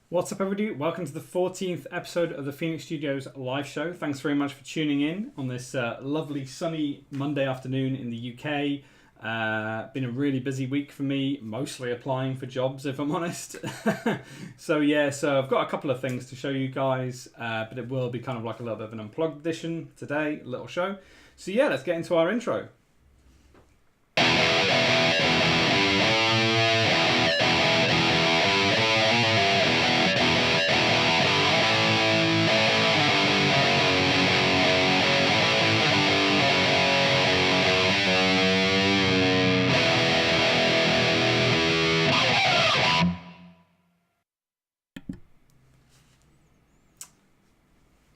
What's up, everybody? Welcome to the 14th episode of the Phoenix Studios live show. Thanks very much for tuning in on this lovely sunny Monday afternoon in the UK. Been a really busy week for me, mostly applying for jobs, if I'm honest. So I've got a couple of things to show you guys, but it will be kind of like a little bit of an unplugged edition today, little show. So yeah, let's get into our intro.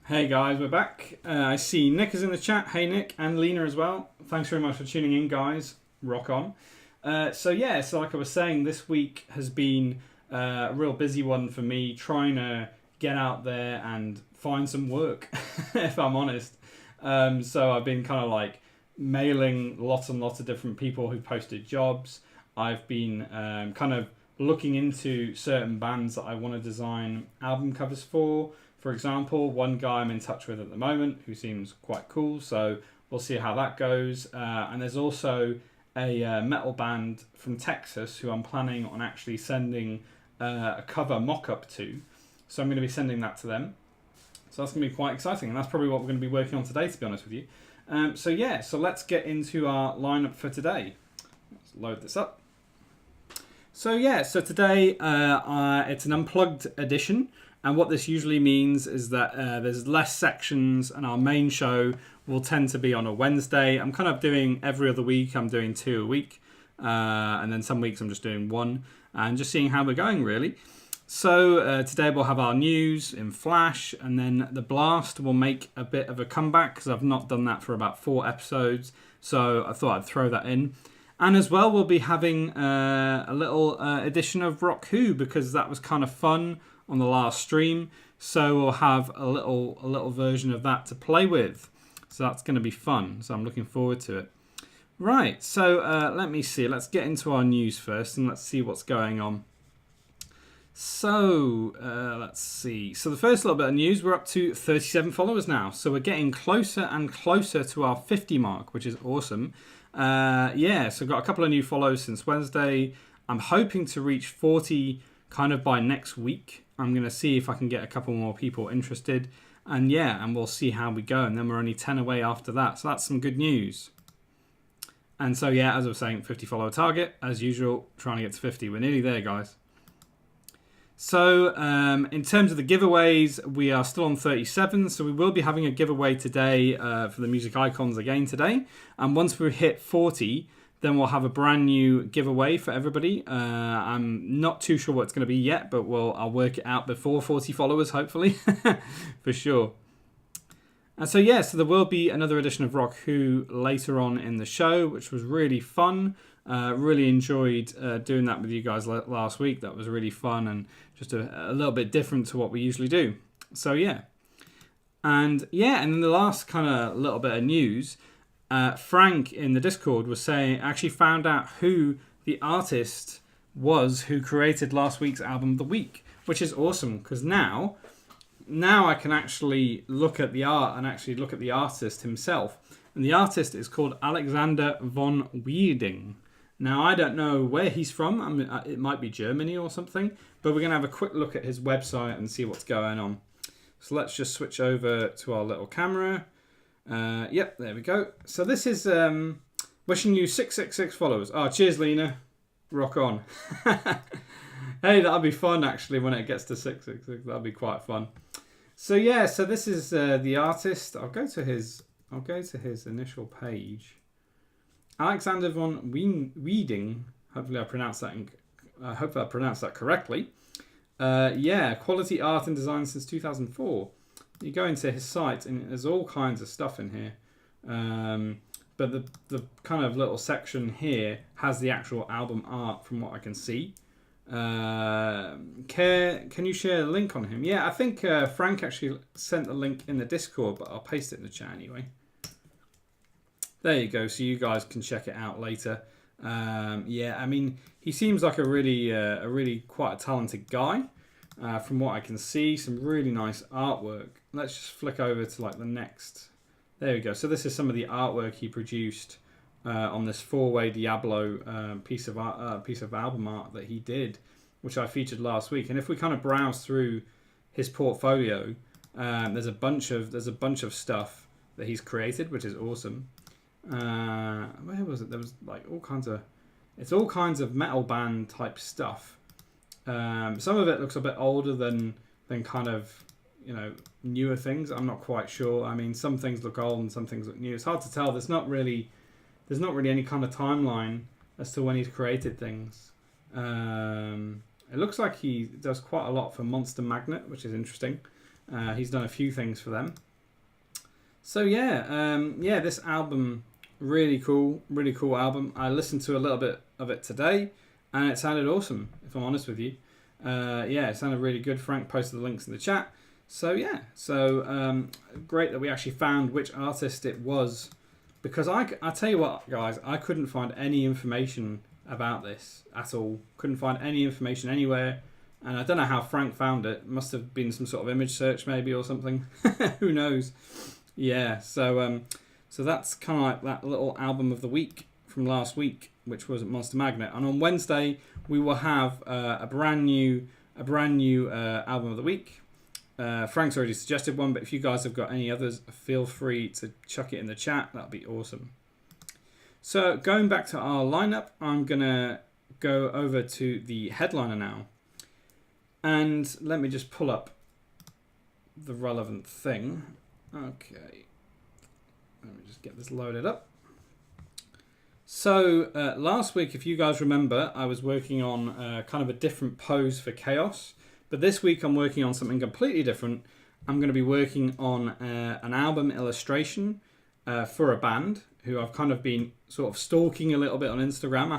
Hey guys, we're back. I see Nick is in the chat. Hey Nick, and Lena as well. Thanks very much for tuning in, guys. Rock on. So like I was saying, this week has been a real busy one for me, trying to get out there and find some work, if I'm honest. So I've been kind of like mailing lots and lots of different people who posted jobs. I've been kind of looking into certain bands that I want to design album covers for. For example, one guy I'm in touch with at the moment who seems quite cool, so we'll see how that goes. And there's also a metal band from Texas who I'm planning on actually sending a cover mock-up to. So I'm going to be sending that to them. So that's going to be quite exciting, and that's probably what we're going to be working on today, to be honest with you. So let's get into our lineup for today. Let's load this up. So today it's an unplugged edition. And what this usually means is that there's less sections, and our main show will tend to be on a Wednesday. I'm kind of doing every other week. I'm doing 2 a week. And then some weeks I'm just doing 1. And just seeing how we're going, really. So today we'll have our news in Flash. And then the Blast will make a bit of a comeback, because I've not done that for about 4 episodes. So I thought I'd throw that in. And as well, we'll be having a little edition of Rock Who, because that was kind of fun on the last stream, so we'll have a little version of that to play with. So that's going to be fun. So I'm looking forward to it. Right. So let me see. Let's get into our news first, and let's see what's going on. So let's see. So the first little bit of news, we're up to 37 followers now. So we're getting closer and closer to our 50 mark, which is awesome. So I've got a couple of new follows since Wednesday. I'm hoping to reach 40 kind of by next week. I'm going to see if I can get a couple more people interested. And we'll see how we go. And then we're only 10 away after that. So that's some good news. And so, as I was saying, 50 follower target. As usual, trying to get to 50. We're nearly there, guys. So, in terms of the giveaways, we are still on 37. So we will be having a giveaway today for the music icons again today. And once we hit 40... then we'll have a brand new giveaway for everybody. I'm not too sure what it's going to be yet, but I'll work it out before 40 followers, hopefully, for sure. And so there will be another edition of Rock Who later on in the show, which was really fun. Really enjoyed doing that with you guys last week. That was really fun and just a little bit different to what we usually do. So and then the last kind of little bit of news. Frank in the Discord was saying, actually found out who the artist was who created last week's album of the week, which is awesome, because now I can actually look at the art and actually look at the artist himself. And the artist is called Alexander von Wieding. Now, I don't know where he's from. I mean, it might be Germany or something, but we're going to have a quick look at his website and see what's going on. So let's just switch over to our little camera. There we go. So this is wishing you 666 followers. Oh, cheers, Lena. Rock on. Hey, that'll be fun actually when it gets to 666. That'll be quite fun. So so this is the artist. I'll go to his initial page. Alexander von Wieding. Hopefully I pronounced that correctly. Quality art and design since 2004. You go into his site and there's all kinds of stuff in here. But the kind of little section here has the actual album art from what I can see. Can you share a link on him? I think Frank actually sent the link in the Discord, but I'll paste it in the chat anyway. There you go, so you guys can check it out later. I mean, he seems like a really quite a talented guy. from what I can see. Some really nice artwork. Let's just flick over to like the next. There we go. So this is some of the artwork he produced on this 4-way Diablo piece of album art that he did, which I featured last week. And if we kind of browse through his portfolio, there's a bunch of stuff that he's created, which is awesome. Where was it? There was like all kinds of metal band type stuff. Some of it looks a bit older than kind of, you know, newer things. I'm not quite sure. I mean, some things look old and some things look new. It's hard to tell. There's not really any kind of timeline as to when he's created things. It looks like he does quite a lot for Monster Magnet, which is interesting. He's done a few things for them. So yeah, this album, really cool album. I listened to a little bit of it today, and it sounded awesome, if I'm honest with you. It sounded really good. Frank posted the links in the chat. So yeah, great that we actually found which artist it was, because I tell you what, guys, I couldn't find any information about this at all. Couldn't find any information anywhere, and I don't know how Frank found it. Must have been some sort of image search maybe or something. Who knows? Yeah, so that's kind of like that little album of the week from last week, which was Monster Magnet. And on Wednesday we will have a brand new album of the week. Frank's already suggested one, but if you guys have got any others, feel free to chuck it in the chat. That'd be awesome. So going back to our lineup, I'm gonna go over to the headliner now, and let me just pull up the relevant thing. Okay, let me just get this loaded up. So last week, if you guys remember, I was working on kind of a different pose for Chaos, but this week I'm working on something completely different. I'm going to be working on an album illustration for a band who I've kind of been sort of stalking a little bit on Instagram. I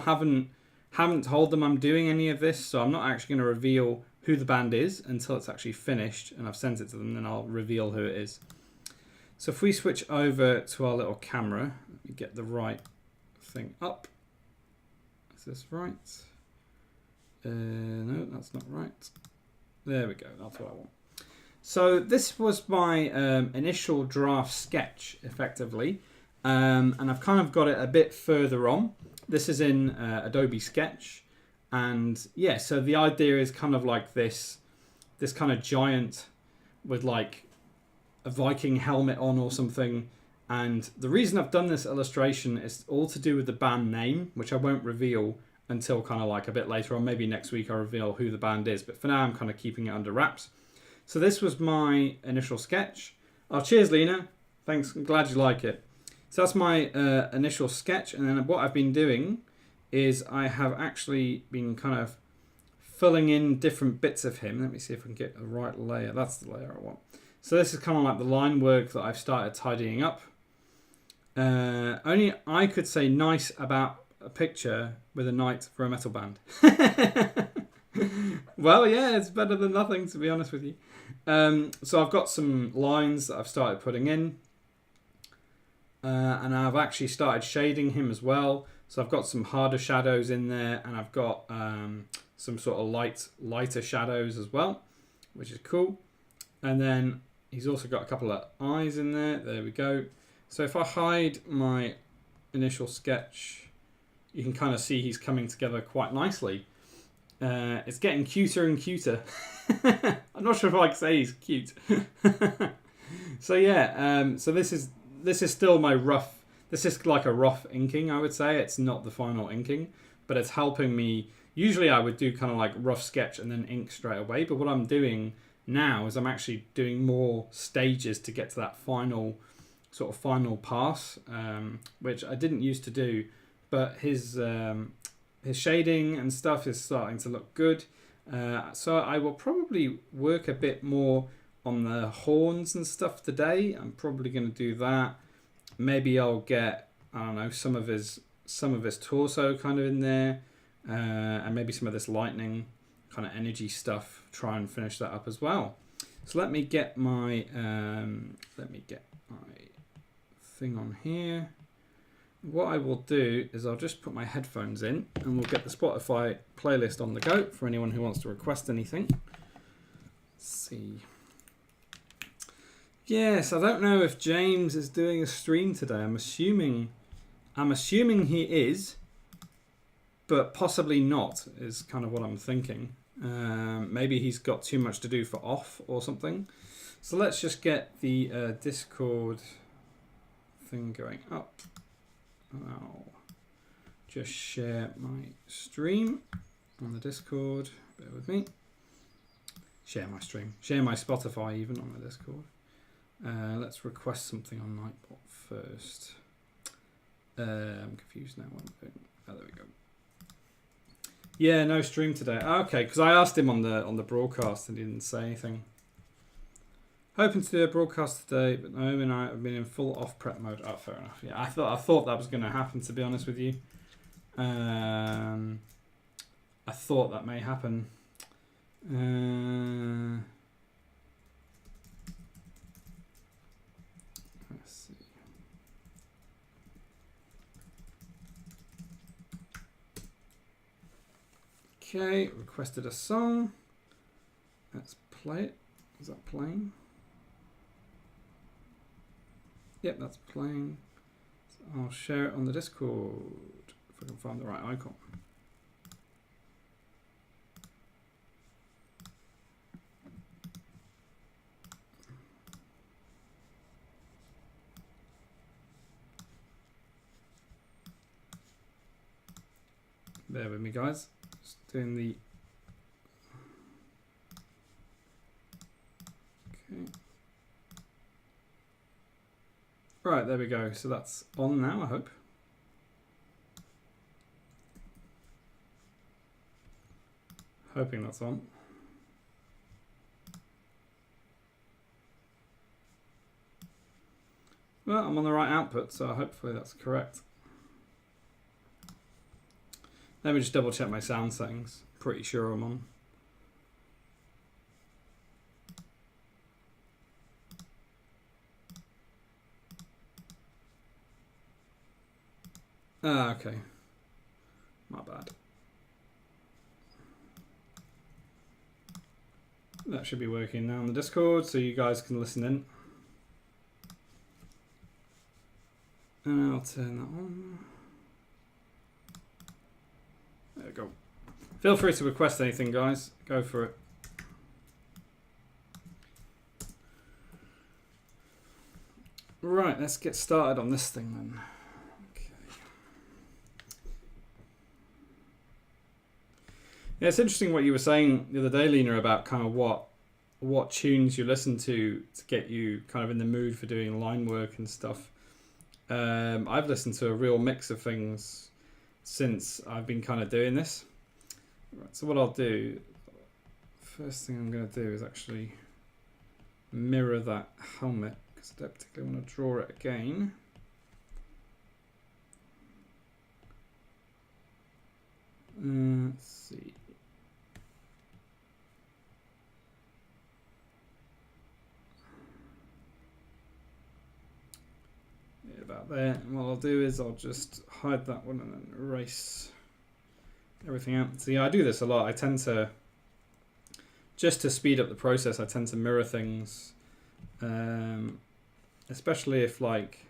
haven't told them I'm doing any of this, so I'm not actually going to reveal who the band is until it's actually finished and I've sent it to them, then I'll reveal who it is. So if we switch over to our little camera, let me get the right thing up. Is this right? No, that's not right. There we go, that's what I want. So this was my initial draft sketch, effectively. And I've kind of got it a bit further on. This is in Adobe Sketch. And yeah, so the idea is kind of like this kind of giant with like a Viking helmet on or something. And the reason I've done this illustration is all to do with the band name, which I won't reveal until kind of like a bit later on. Maybe next week I'll reveal who the band is. But for now, I'm kind of keeping it under wraps. So this was my initial sketch. Oh, cheers, Lena. Thanks. I'm glad you like it. So that's my initial sketch. And then what I've been doing is I have actually been kind of filling in different bits of him. Let me see if I can get the right layer. That's the layer I want. So this is kind of like the line work that I've started tidying up. Only I could say nice about a picture with a knight for a metal band. Well, yeah, it's better than nothing, to be honest with you. So I've got some lines that I've started putting in. And I've actually started shading him as well. So I've got some harder shadows in there, and I've got some sort of lighter shadows as well, which is cool. And then he's also got a couple of eyes in there. There we go. So if I hide my initial sketch, you can kind of see he's coming together quite nicely. It's getting cuter and cuter. I'm not sure if I can say he's cute. So yeah, so this is still my rough. This is like a rough inking, I would say. It's not the final inking, but it's helping me. Usually I would do kind of like rough sketch and then ink straight away. But what I'm doing now is I'm actually doing more stages to get to that final pass, which I didn't used to do. But his shading and stuff is starting to look good. So I will probably work a bit more on the horns and stuff today. I'm probably going to do that. Maybe I'll get, I don't know, some of his torso kind of in there, and maybe some of this lightning kind of energy stuff. Try and finish that up as well. So let me get my thing on here. What I will do is I'll just put my headphones in, and we'll get the Spotify playlist on the go for anyone who wants to request anything. see. Yes, I don't know if James is doing a stream today. I'm assuming he is, but possibly not is kind of what I'm thinking. Maybe he's got too much to do for off or something. So let's just get the Discord thing going up. I'll just share my stream on the Discord. Bear with me. Share my stream. Share my Spotify even on the Discord. Let's request something on Nightbot first. I'm confused now. Oh, there we go. Yeah, no stream today. Okay, because I asked him on the broadcast and he didn't say anything. Hoping to do a broadcast today, but Naomi and I have been in full off prep mode. Oh, fair enough. Yeah, I thought that was going to happen. To be honest with you, I thought that may happen. Let's see. Okay, requested a song. Let's play it. Is that playing? Yep, that's playing. So I'll share it on the Discord if I can find the right icon. Bear with me, guys. Just doing the... Okay. Right, there we go. So that's on now, I hope. Hoping that's on. Well, I'm on the right output, so hopefully that's correct. Let me just double check my sound settings. Pretty sure I'm on. Ah, okay. My bad. That should be working now on the Discord, so you guys can listen in. And I'll turn that on. There we go. Feel free to request anything, guys. Go for it. Right, let's get started on this thing then. Okay. Yeah, it's interesting what you were saying the other day, Lena, about kind of what tunes you listen to get you kind of in the mood for doing line work and stuff. I've listened to a real mix of things since I've been kind of doing this. Right, so what I'll do, first thing I'm going to do is actually mirror that helmet because I don't particularly want to draw it again. Let's see. About there, and what I'll do is I'll just hide that one and then erase everything out. So yeah, I do this a lot. I tend to, just to speed up the process, I tend to mirror things, especially if like,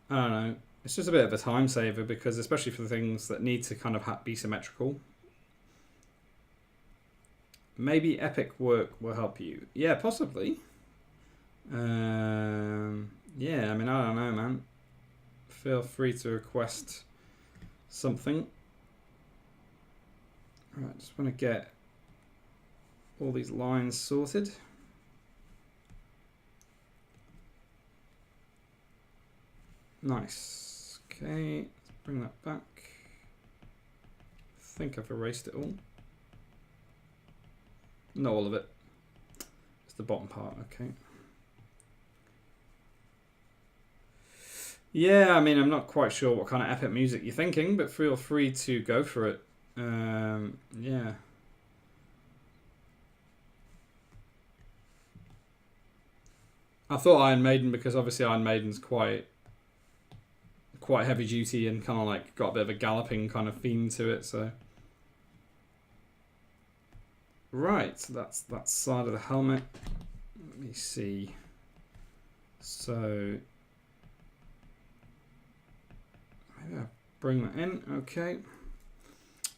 I don't know, it's just a bit of a time saver because especially for the things that need to kind of be symmetrical. Maybe Epic work will help you. Yeah, possibly. Yeah, I mean, I don't know, man. Feel free to request something. Right, just want to get all these lines sorted. Nice. Okay, let's bring that back. I think I've erased it all. Not all of it. Just the bottom part, okay. Yeah, I mean, I'm not quite sure what kind of epic music you're thinking, but feel free to go for it. Yeah. I thought Iron Maiden because obviously Iron Maiden's quite heavy duty and kind of like got a bit of a galloping kind of theme to it. So Right, so that's that side of the helmet. Let me see. So maybe I'll bring that in. Okay.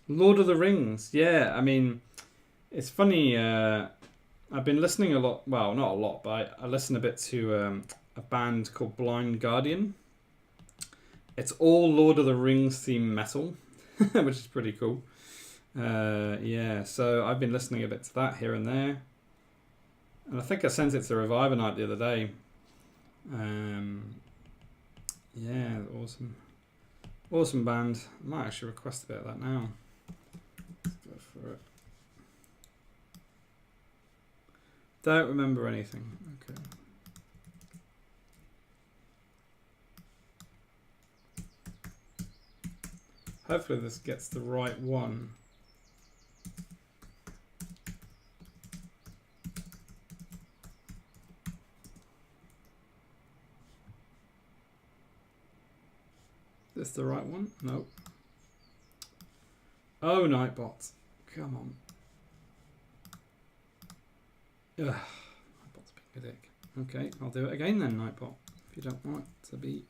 Lord of the Rings. Yeah, I mean, it's funny. I've been listening a lot. Well, not a lot, but I listen a bit to a band called Blind Guardian. It's all Lord of the Rings theme metal, which is pretty cool. Yeah, so I've been listening a bit to that here and there. And I think I sent it to Reviver Night the other day. Yeah, awesome. Awesome band. I might actually request a bit of that now. Let's go for it. Don't remember anything. Okay. Hopefully this gets the right one. Is this the right one? Nope. Oh, Nightbot. Come on. Ugh. Nightbot's being a dick. Okay, I'll do it again then, Nightbot. If you don't want it to be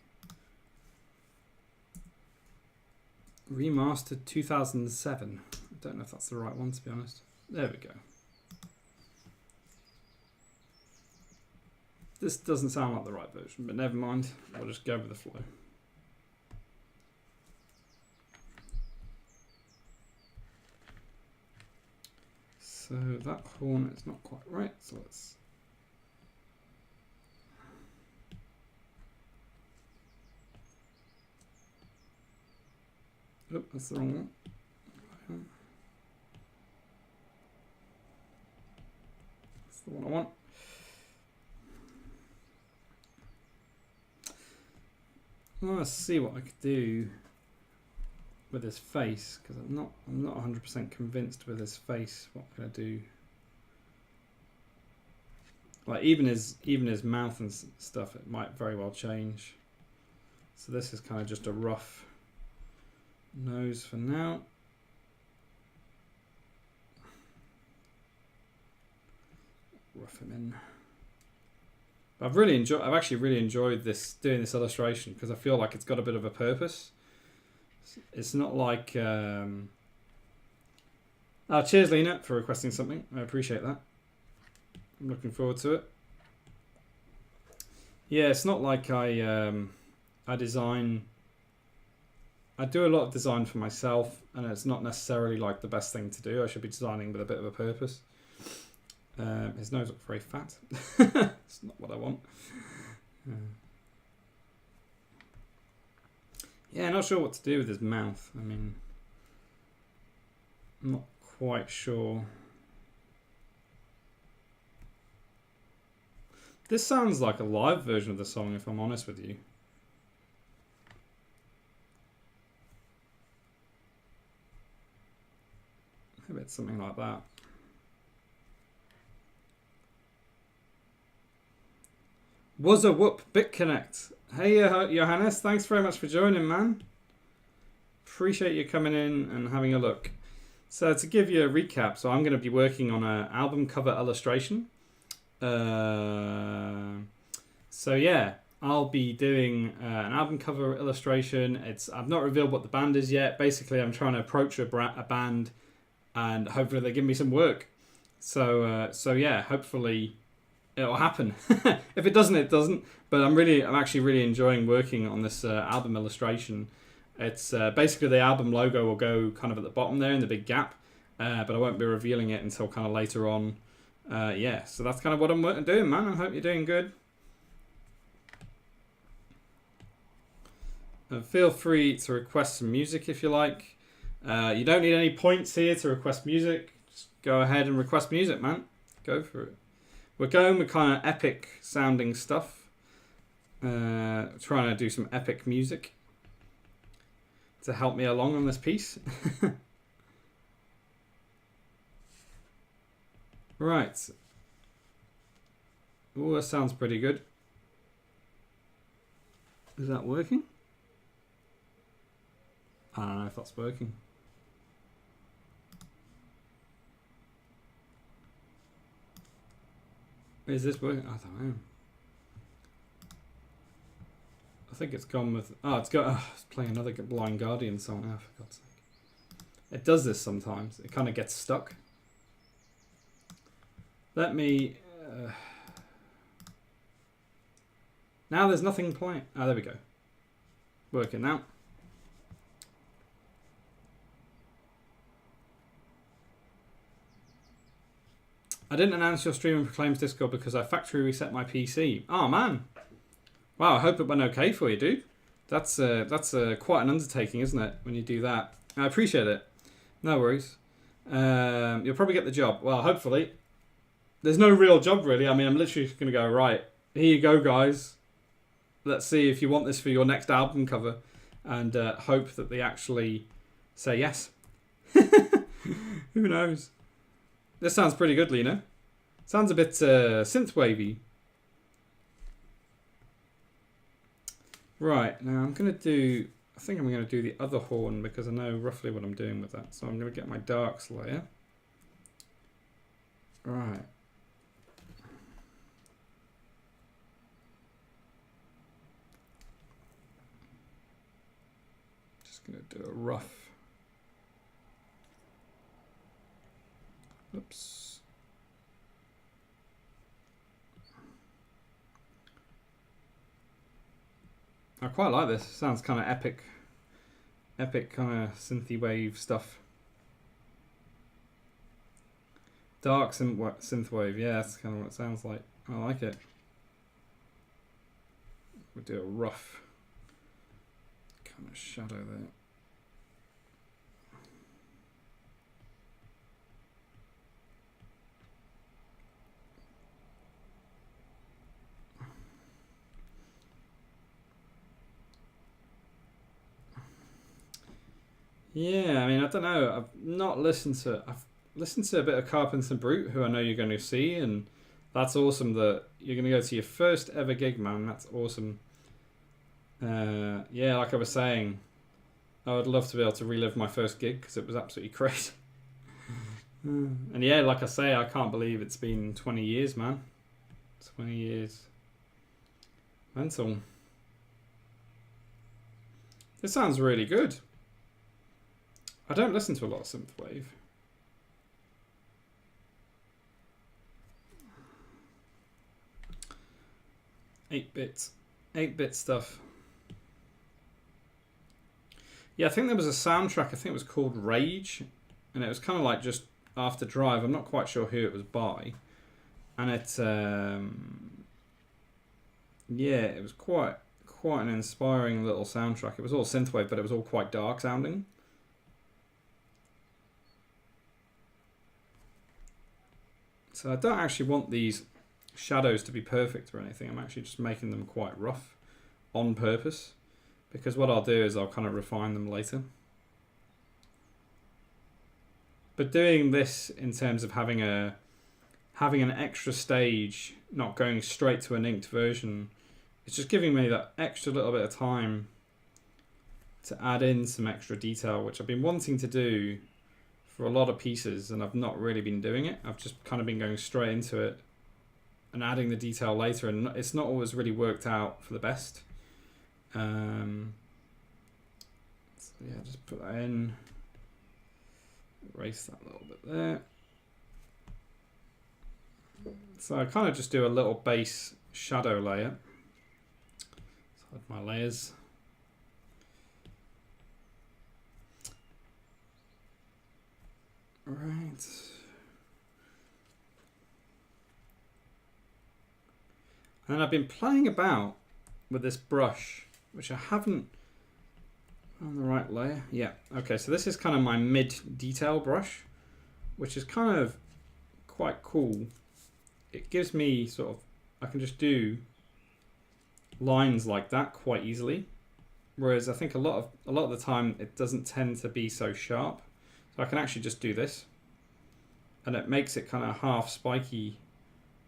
remastered 2007. I don't know if that's the right one, to be honest. There we go. This doesn't sound like the right version, but never mind. I'll just go with the flow. So that horn is not quite right, so let's... Oh, that's the wrong one. That's the one I want. Well, let's see what I could do with his face, because I'm not 100% convinced with his face. What can I do? Like even his mouth and stuff, it might very well change. So this is kind of just a rough nose for now. Rough him in. I've actually really enjoyed doing this illustration, because I feel like it's got a bit of a purpose. It's not like oh, cheers Lena for requesting something. I appreciate that. I'm looking forward to it. Yeah, it's not like I design. I do a lot of design for myself, and it's not necessarily like the best thing to do. I should be designing with a bit of a purpose. His nose looks very fat. It's not what I want. Yeah, not sure what to do with his mouth. I mean, I'm not quite sure. This sounds like a live version of the song, if I'm honest with you. Maybe it's something like that. Was a whoop BitConnect. Hey Johannes, thanks very much for joining, man. Appreciate you coming in and having a look. So to give you a recap, so I'm going to be working on an album cover illustration. So yeah, I'll be doing an album cover illustration. I've not revealed what the band is yet. Basically, I'm trying to approach a band, and hopefully they give me some work. So yeah, hopefully it'll happen. If it doesn't, it doesn't. But I'm actually really enjoying working on this album illustration. It's basically the album logo will go kind of at the bottom there in the big gap, but I won't be revealing it until kind of later on. Yeah, so that's kind of what I'm doing, man. I hope you're doing good. Feel free to request some music if you like. You don't need any points here to request music. Just go ahead and request music, man. Go for it. We're going with kind of epic sounding stuff. Trying to do some epic music to help me along on this piece. Right. Oh, that sounds pretty good. Is that working? I don't know if that's working. Is this working? I don't know. I think it's gone with... Oh, it's got... Oh, it's playing another Blind Guardian song. Oh, for God's sake. It does this sometimes. It kind of gets stuck. Let me... Now there's nothing playing. Oh, there we go. Working now. I didn't announce your stream in Proclaims Discord because I factory reset my PC. Oh, man. Wow, I hope it went okay for you, dude. That's quite an undertaking, isn't it, when you do that? I appreciate it. No worries. You'll probably get the job. Well, hopefully. There's no real job, really. I mean, I'm literally just going to go, right, here you go, guys. Let's see if you want this for your next album cover. And hope that they actually say yes. Who knows? This sounds pretty good, Lena. Sounds a bit synthwavy. Right, now I'm going to do... I think I'm going to do the other horn because I know roughly what I'm doing with that. So I'm going to get my darks layer. Right. Just going to do a rough... Oops. I quite like this. Sounds kind of epic. Epic kind of synthy wave stuff. Dark synthwave. Yeah, that's kind of what it sounds like. I like it. We'll do a rough kind of shadow there. Yeah, I mean, I don't know. I've not listened to... I've listened to a bit of Carpenter Brute, who I know you're going to see, and that's awesome that you're going to go to your first ever gig, man. That's awesome. Yeah, like I was saying, I would love to be able to relive my first gig because it was absolutely crazy. And yeah, like I say, I can't believe it's been 20 years, man. 20 years. Mental. This sounds really good. I don't listen to a lot of synthwave. Eight bit stuff. Yeah, I think there was a soundtrack. I think it was called Rage, and it was kind of like just after Drive. I'm not quite sure who it was by, and it yeah, it was quite an inspiring little soundtrack. It was all synthwave, but it was all quite dark sounding. So I don't actually want these shadows to be perfect or anything. I'm actually just making them quite rough on purpose, because what I'll do is I'll kind of refine them later. But doing this in terms of having an extra stage, not going straight to an inked version, it's just giving me that extra little bit of time to add in some extra detail, which I've been wanting to do for a lot of pieces, and I've not really been doing it. I've just kind of been going straight into it and adding the detail later, and it's not always really worked out for the best. So yeah, just put that in, erase that a little bit there. So I kind of just do a little base shadow layer. So I have my layers. Right. And I've been playing about with this brush, which I haven't on the right layer. Yeah, okay, so this is kind of my mid detail brush, which is kind of quite cool. It gives me sort of, I can just do lines like that quite easily, whereas I think a lot of the time it doesn't tend to be so sharp. So I can actually just do this, and it makes it kind of half spiky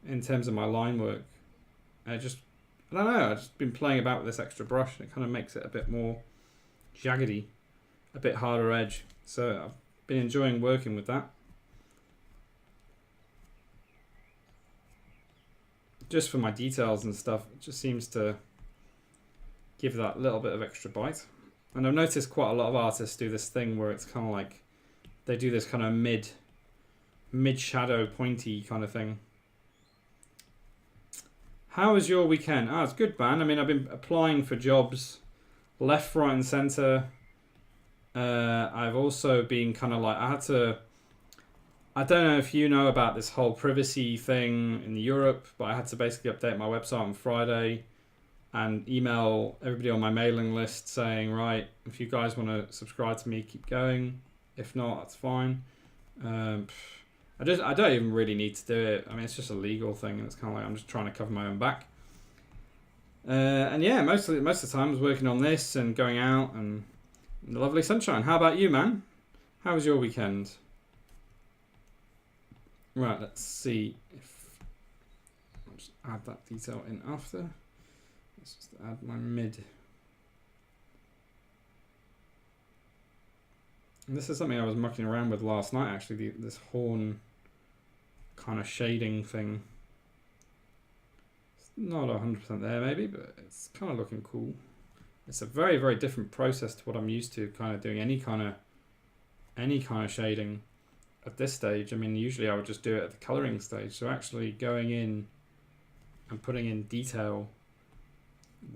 in terms of my line work. And I don't know, I've just been playing about with this extra brush, and it kind of makes it a bit more jaggedy, a bit harder edge. So I've been enjoying working with that. just for my details and stuff. It just seems to give that little bit of extra bite. And I've noticed quite a lot of artists do this thing where it's kind of like they do this kind of mid shadow pointy kind of thing. How was your weekend? Ah, it's good, man. I mean, I've been applying for jobs left, right, and centre. I've also been kind of like, I don't know if you know about this whole privacy thing in Europe, but I had to basically update my website on Friday and email everybody on my mailing list saying, right, if you guys want to subscribe to me, keep going. If not, that's fine. I don't even really need to do it. I mean, it's just a legal thing, and it's kind of like I'm just trying to cover my own back. And yeah, most of the time I was working on this and going out and the lovely sunshine. How about you, man? How was your weekend? Right, let's see if I'll just add that detail in after. Let's just add my mid. And this is something I was mucking around with last night, actually, this horn kind of shading thing. It's not 100% there maybe, but it's kind of looking cool. It's a very, very different process to what I'm used to, kind of doing any kind of shading at this stage. I mean, usually I would just do it at the coloring stage. So actually going in and putting in detail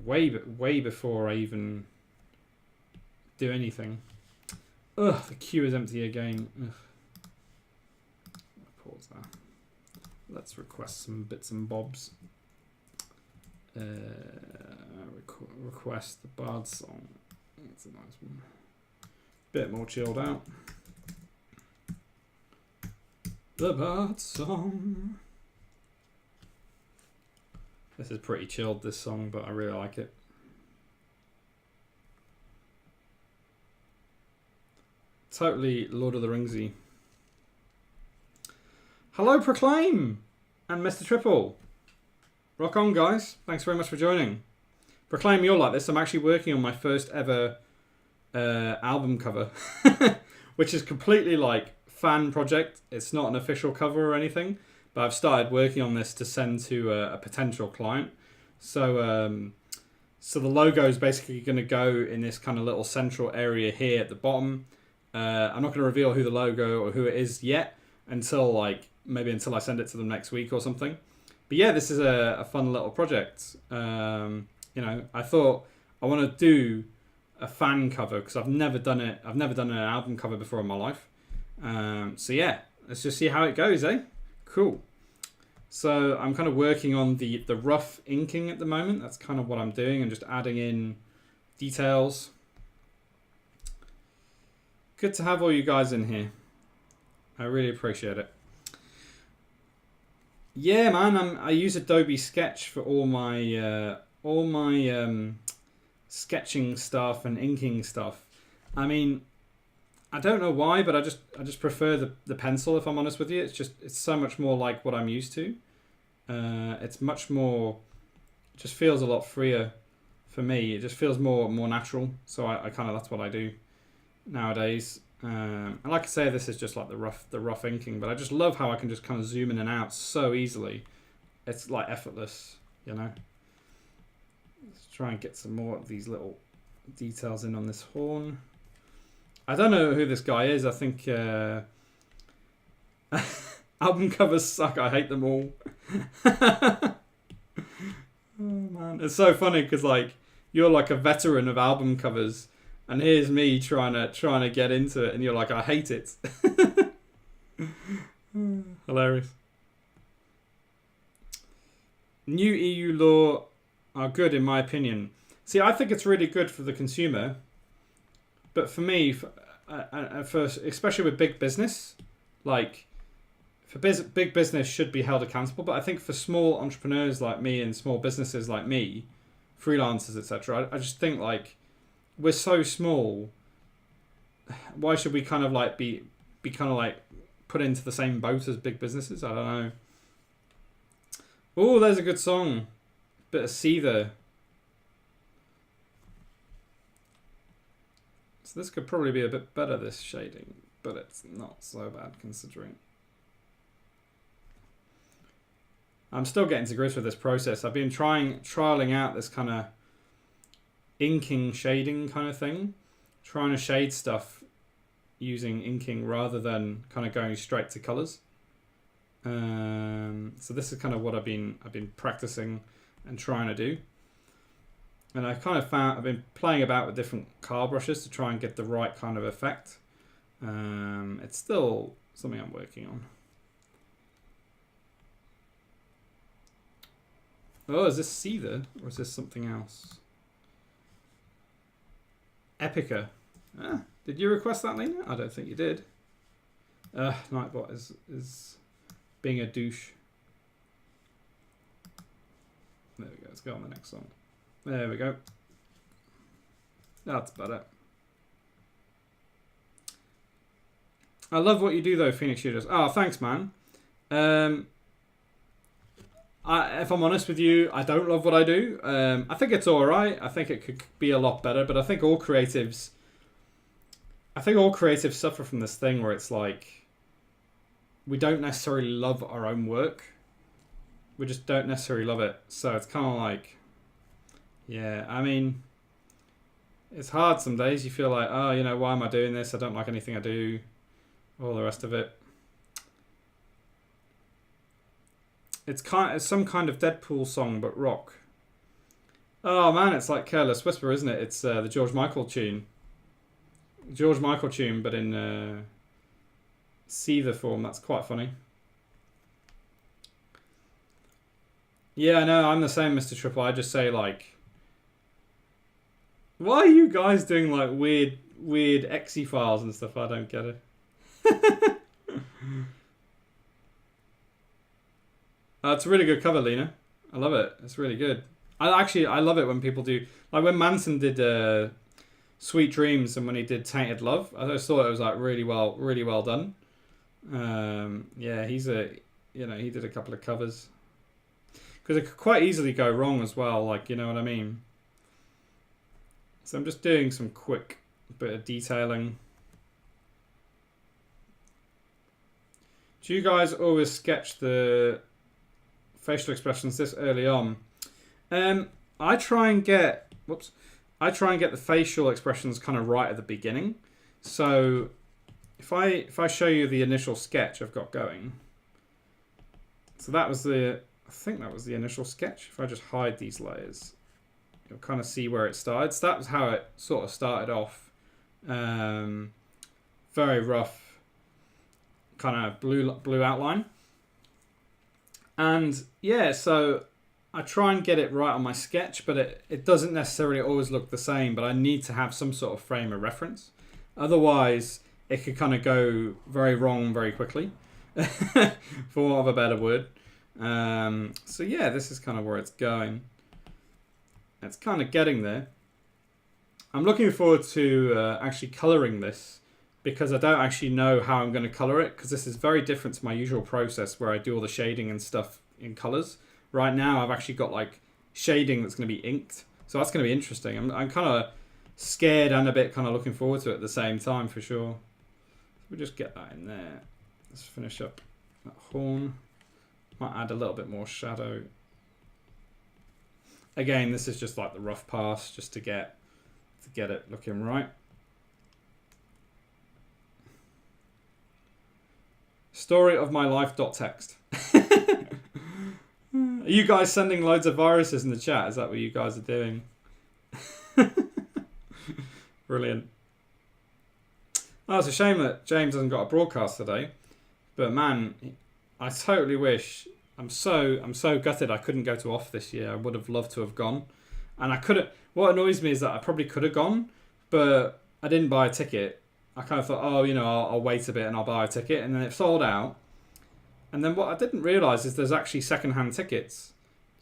way before I even do anything. Ugh, the queue is empty again. Ugh. Pause that. Let's request some bits and bobs. Request the Bard song. That's a nice one. Bit more chilled out. The Bard song. This is pretty chilled, this song, but I really like it. Totally Lord of the Ringsy. Hello, Proclaim! And Mr. Triple. Rock on, guys. Thanks very much for joining. Proclaim, you're like this. I'm actually working on my first ever album cover, which is completely like fan project. It's not an official cover or anything, but I've started working on this to send to a potential client. So so the logo is basically going to go in this kind of little central area here at the bottom. I'm not going to reveal who the logo or who it is yet until until I send it to them next week or something. But yeah, this is a fun little project. You know, I thought I want to do a fan cover because I've never done it. I've never done an album cover before in my life. So yeah, let's just see how it goes, eh? Cool. So I'm kind of working on the rough inking at the moment. That's kind of what I'm doing. I'm just adding in details. Good to have all you guys in here. I really appreciate it. Yeah, man, I use Adobe Sketch for all my sketching stuff and inking stuff. I mean, I don't know why, but I just prefer the pencil, if I'm honest with you. It's so much more like what I'm used to. It's much more, it just feels a lot freer for me. It just feels more natural. So I kind of, that's what I do nowadays. And like I say, this is just like the rough inking, but I just love how I can just kind of zoom in and out so easily. It's like effortless, you know. Let's try and get some more of these little details in on this horn. I don't know who this guy is. I think album covers suck. I hate them all. Oh man, it's so funny because like you're like a veteran of album covers. And here's me trying to get into it, and you're like, I hate it. Hilarious. New EU law are good in my opinion. See, I think it's really good for the consumer, but for me, for especially with big business, like for big business should be held accountable. But I think for small entrepreneurs like me and small businesses like me, freelancers, etc., I just think like, we're so small. Why should we kind of like be kind of like put into the same boat as big businesses? I don't know. Oh, there's a good song. Bit of Seether. So this could probably be a bit better, this shading, but it's not so bad considering. I'm still getting to grips with this process. I've been trialing out this kind of inking shading kind of thing, trying to shade stuff using inking rather than kind of going straight to colors. So this is kind of what I've been practicing and trying to do. And I kind of found I've been playing about with different car brushes to try and get the right kind of effect. It's still something I'm working on. Oh, is this Seether or is this something else? Epica. Ah, did you request that, Lena? I don't think you did. Nightbot is being a douche. There we go. Let's go on the next song. There we go. That's better. I love what you do though, Phoenix Shooters. Oh, thanks, man. If I'm honest with you, I don't love what I do. I think it's alright. I think it could be a lot better, but I think all creatives suffer from this thing where it's like we don't necessarily love our own work. We just don't necessarily love it. So it's kind of like, yeah, I mean, it's hard some days. You feel like, oh, you know, why am I doing this? I don't like anything I do. All the rest of it. It's some kind of Deadpool song, but rock. Oh man, it's like Careless Whisper, isn't it? It's the George Michael tune. George Michael tune, but in Seether form. That's quite funny. Yeah, I know. I'm the same, Mr. Triple. I just say like, why are you guys doing like weird exe files and stuff? I don't get it. It's a really good cover, Lena. I love it. It's really good. I love it when people do, like when Manson did Sweet Dreams and when he did Tainted Love. I just thought it was like really well done. Yeah, he did a couple of covers because it could quite easily go wrong as well. Like, you know what I mean? So I'm just doing some quick bit of detailing. Do you guys always sketch the facial expressions this early on? I try and get the facial expressions kind of right at the beginning. So if I show you the initial sketch I've got going, so I think that was the initial sketch. If I just hide these layers, you'll kind of see where it started. So that was how it sort of started off. Very rough, kind of blue outline. And yeah, so I try and get it right on my sketch, but it doesn't necessarily always look the same, but I need to have some sort of frame of reference. Otherwise, it could kind of go very wrong very quickly, for want of a better word. So yeah, this is kind of where it's going. It's kind of getting there. I'm looking forward to actually colouring this, because I don't actually know how I'm going to colour it, because this is very different to my usual process where I do all the shading and stuff in colours. Right now I've actually got like shading that's going to be inked, so that's going to be interesting. I'm kind of scared and a bit kind of looking forward to it at the same time for sure. We'll just get that in there. Let's finish up that horn. Might add a little bit more shadow. Again, this is just like the rough pass just to get it looking right. Story of my life.txt. Are you guys sending loads of viruses in the chat? Is that what you guys are doing? Brilliant. Oh, it's a shame that James hasn't got a broadcast today. But man, I totally wish. I'm so gutted I couldn't go to OFF this year. I would have loved to have gone. And I couldn't. What annoys me is that I probably could have gone, but I didn't buy a ticket. I kind of thought, oh, you know, I'll wait a bit and I'll buy a ticket. And then it sold out. And then what I didn't realise is there's actually second-hand tickets.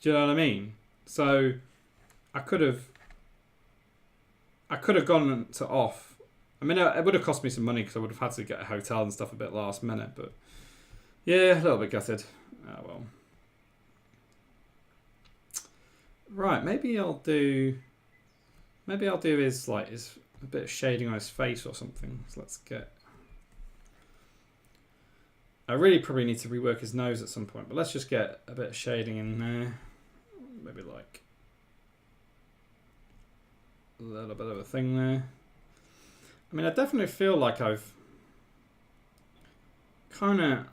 Do you know what I mean? So I could have gone to OFF. I mean, it would have cost me some money because I would have had to get a hotel and stuff a bit last minute. But yeah, a little bit gutted. Oh, well. Right, maybe I'll do his a bit of shading on his face or something. So let's get. I really probably need to rework his nose at some point, but let's just get a bit of shading in there. Maybe like a little bit of a thing there. I mean, I definitely feel like I've kind of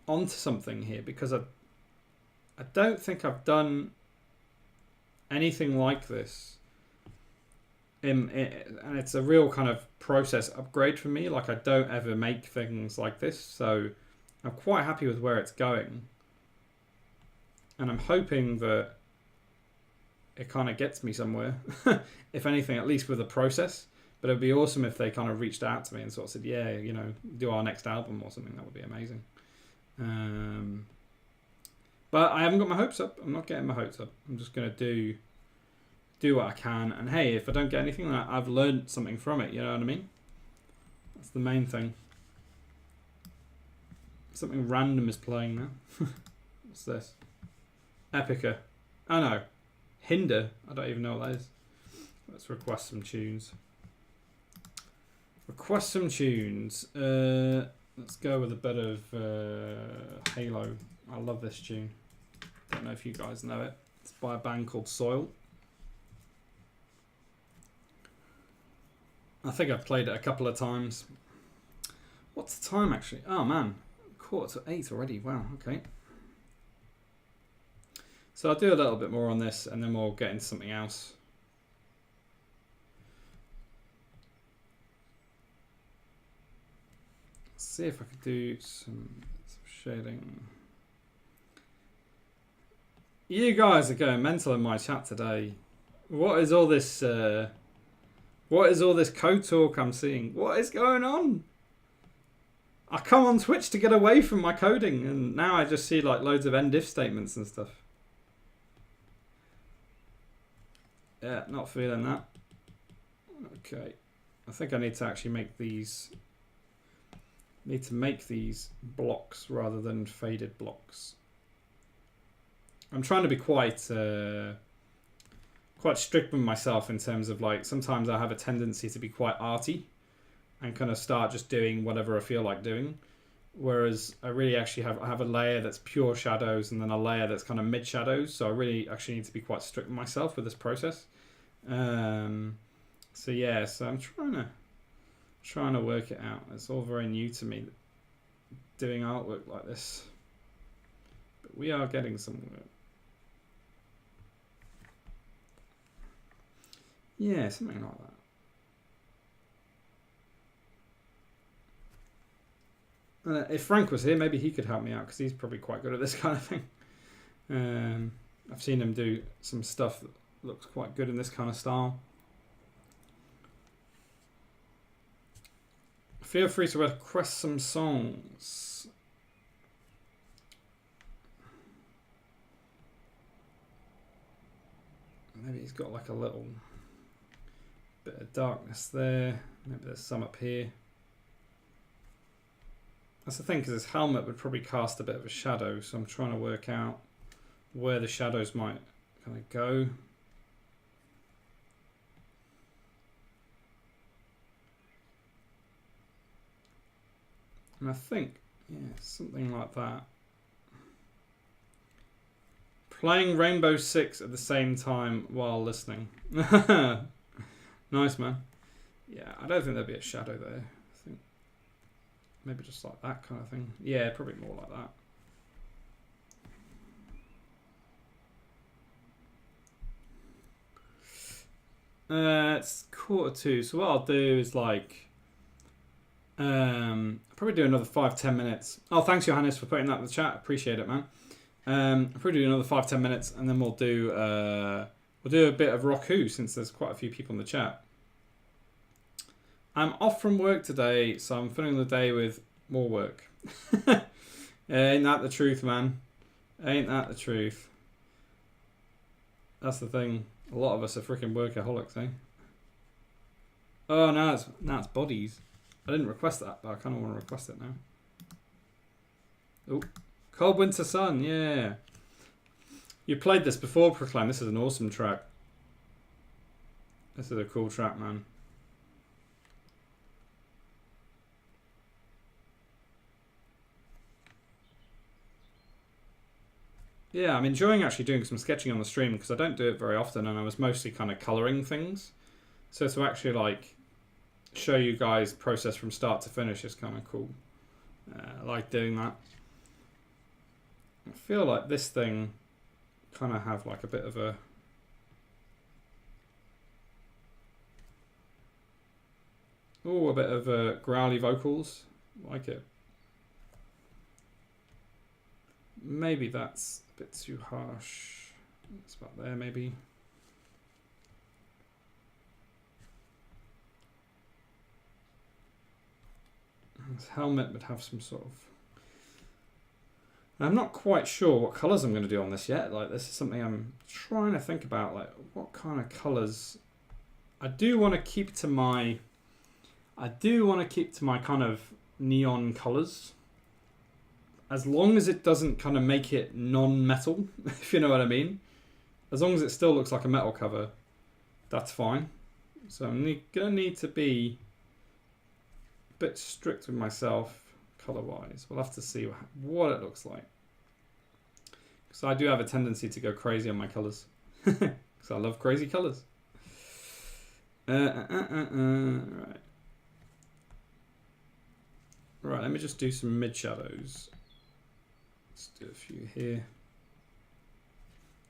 onto something here, because I don't think I've done anything like this. And it's a real kind of process upgrade for me. Like, I don't ever make things like this, so I'm quite happy with where it's going. And I'm hoping that it kind of gets me somewhere, if anything, at least with the process. But it'd be awesome if they kind of reached out to me and sort of said, yeah, you know, do our next album or something. That would be amazing. But I haven't got my hopes up. I'm not getting my hopes up. I'm just going to do what I can. And hey, if I don't get anything, I've learned something from it. You know what I mean? That's the main thing. Something random is playing now. What's this? Epica. Oh no. Hinder. I don't even know what that is. Let's request some tunes. Request some tunes. Let's go with a bit of Halo. I love this tune. Don't know if you guys know it. It's by a band called Soil. I think I've played it a couple of times. What's the time actually? Oh man, 7:45 already. Wow, okay. So I'll do a little bit more on this and then we'll get into something else. Let's see if I could do some shading. You guys are going mental in my chat today. What is all this? What is all this code talk I'm seeing? What is going on? I come on Twitch to get away from my coding, and now I just see like loads of end if statements and stuff. Yeah, not feeling that. Okay, I think I need to actually make these. Need to make these blocks rather than faded blocks. I'm trying to be quite strict with myself in terms of like sometimes I have a tendency to be quite arty and kind of start just doing whatever I feel like doing, whereas I really actually have a layer that's pure shadows and then a layer that's kind of mid shadows. So I really actually need to be quite strict with myself with this process. So yeah, so I'm trying to work it out. It's all very new to me doing artwork like this, but we are getting somewhere. Yeah, something like that. If Frank was here, maybe he could help me out because he's probably quite good at this kind of thing. I've seen him do some stuff that looks quite good in this kind of style. Feel free to request some songs. Maybe he's got like a little bit of darkness there. Maybe there's some up here. That's the thing, because his helmet would probably cast a bit of a shadow, so I'm trying to work out where the shadows might kind of go. And I think, yeah, something like that. Playing Rainbow Six at the same time while listening. Nice, man. Yeah, I don't think there'd be a shadow there. I think maybe just like that kind of thing. Yeah, probably more like that. It's 1:45, so what I'll do is like probably do another 5-10 minutes. Oh, thanks Johannes for putting that in the chat. Appreciate it, man. I'll probably do another 5-10 minutes and then we'll do a bit of Rock Who, since there's quite a few people in the chat. I'm off from work today, so I'm filling the day with more work. Ain't that the truth, man? Ain't that the truth? That's the thing. A lot of us are freaking workaholics, eh? Oh, now it's bodies. I didn't request that, but I kind of want to request it now. Oh, Cold Winter Sun, yeah. You played this before, Proclaim. This is an awesome track. This is a cool track, man. Yeah, I'm enjoying actually doing some sketching on the stream because I don't do it very often, and I was mostly kind of colouring things. So to actually like show you guys process from start to finish is kind of cool. I like doing that. I feel like this thing kind of have like a bit of a a bit of growly vocals. Like it. Maybe that's a bit too harsh. It's about there, maybe. This helmet would have some sort of... I'm not quite sure what colours I'm going to do on this yet. Like, this is something I'm trying to think about. Like, what kind of colours... I do want to keep to my kind of neon colours. As long as it doesn't kind of make it non-metal, if you know what I mean. As long as it still looks like a metal cover, that's fine. So I'm going to need to be a bit strict with myself colour-wise. We'll have to see what it looks like. Because I do have a tendency to go crazy on my colours. Because I love crazy colours. Right. Right, let me just do some mid-shadows. Let's do a few here.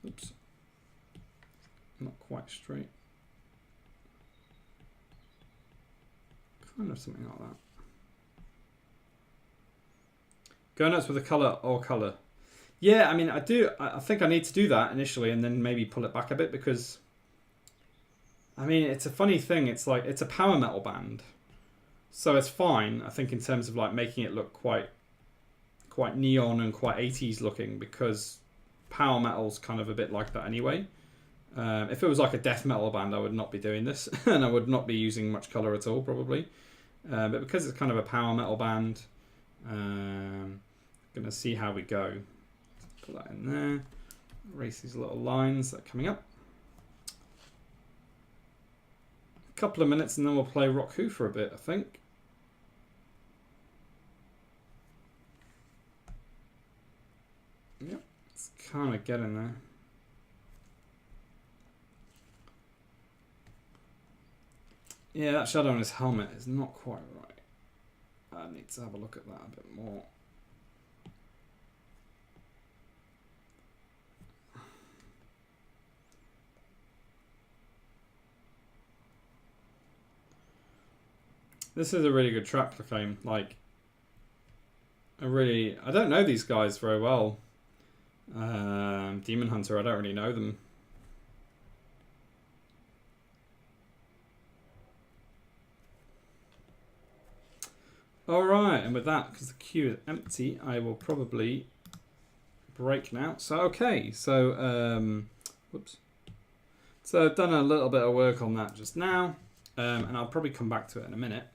Oops. Not quite straight. Kind of something like that. Go nuts with a colour or colour. Yeah, I mean, I think I need to do that initially and then maybe pull it back a bit because, I mean, it's a funny thing. It's like, it's a power metal band. So it's fine, I think, in terms of like making it look quite neon and quite 80s looking because power metal's kind of a bit like that anyway. If it was like a death metal band, I would not be doing this and I would not be using much colour at all probably. But because it's kind of a power metal band, gonna see how we go. Put that in there. Erase these little lines that are coming up. A couple of minutes and then we'll play Rock Who for a bit, I think. Yep, it's kind of getting there. Yeah, that shadow on his helmet is not quite right. I need to have a look at that a bit more. This is a really good track to claim. Like, I don't know these guys very well. Demon Hunter, I don't really know them. Alright, and with that, because the queue is empty, I will probably break now. So, okay, so, whoops. So I've done a little bit of work on that just now, and I'll probably come back to it in a minute.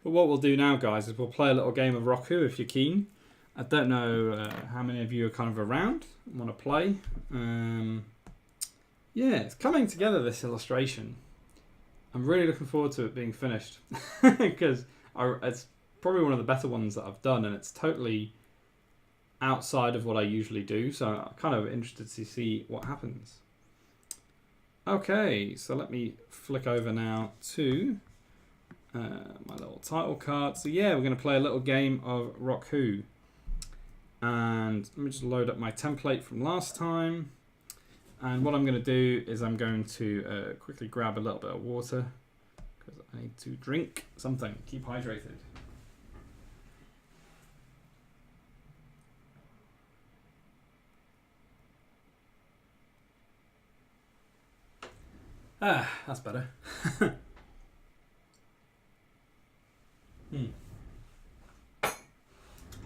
But what we'll do now, guys, is we'll play a little game of Rock Who if you're keen. I don't know how many of you are kind of around and want to play. Yeah, it's coming together, this illustration. I'm really looking forward to it being finished because it's probably one of the better ones that I've done, and it's totally outside of what I usually do, so I'm kind of interested to see what happens. Okay, so let me flick over now to my little title card. So yeah, we're going to play a little game of Rock Who. And let me just load up my template from last time. And what I'm going to do is I'm going to quickly grab a little bit of water because I need to drink something, keep hydrated. Ah, that's better.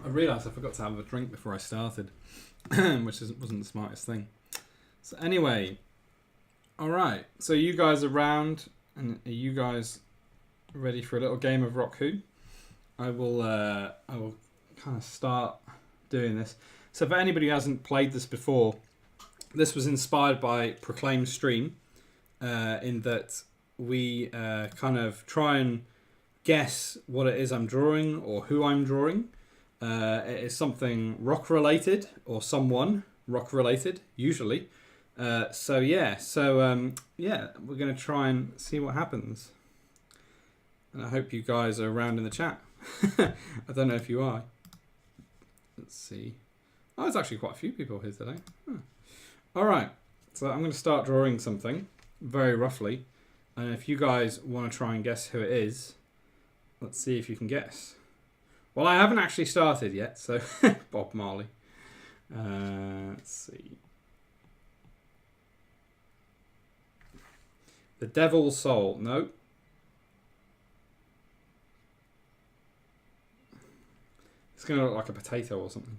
I realised I forgot to have a drink before I started, which wasn't the smartest thing. So anyway, all right. So you guys are around, and are you guys ready for a little game of Rock Who? I will kind of start doing this. So for anybody who hasn't played this before, this was inspired by Proclaim's stream, in that we kind of try and guess what it is I'm drawing or who I'm drawing. It is something rock related or someone rock related, usually. So yeah, we're going to try and see what happens. And I hope you guys are around in the chat. I don't know if you are. Let's see. Oh, there's actually quite a few people here today. Huh. All right, so I'm going to start drawing something very roughly. And if you guys want to try and guess who it is, let's see if you can guess. Well, I haven't actually started yet, so Bob Marley. Let's see. The Devil's Soul. No. It's going to look like a potato or something.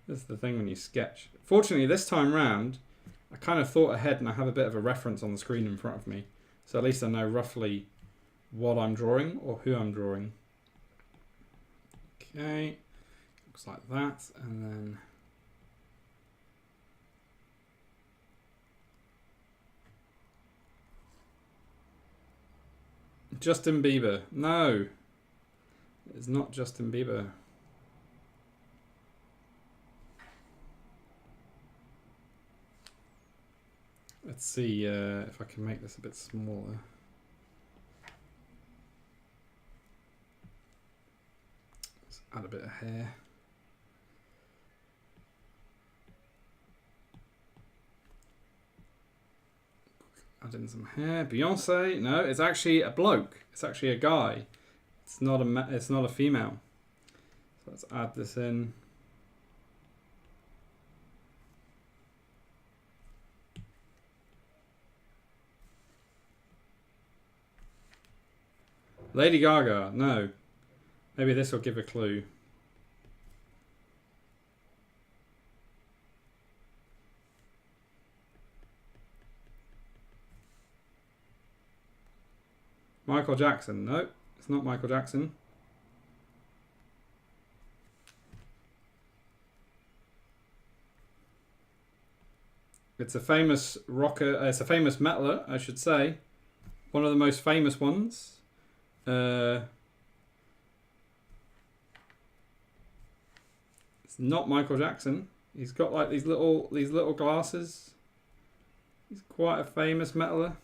That's the thing when you sketch. Fortunately, this time round, I kind of thought ahead and I have a bit of a reference on the screen in front of me. So at least I know roughly what I'm drawing or who I'm drawing. Okay. Looks like that. And then... Justin Bieber. No. It's not Justin Bieber. Let's see if I can make this a bit smaller. Let's add a bit of hair. Add in some hair. Beyonce. No, it's actually a bloke. It's actually a guy. It's not a female. So let's add this in. Lady Gaga. No. Maybe this will give a clue. Michael Jackson. No, it's not Michael Jackson. It's a famous rocker. It's a famous metaler, I should say. One of the most famous ones. It's not Michael Jackson. He's got like these little glasses. He's quite a famous metaler.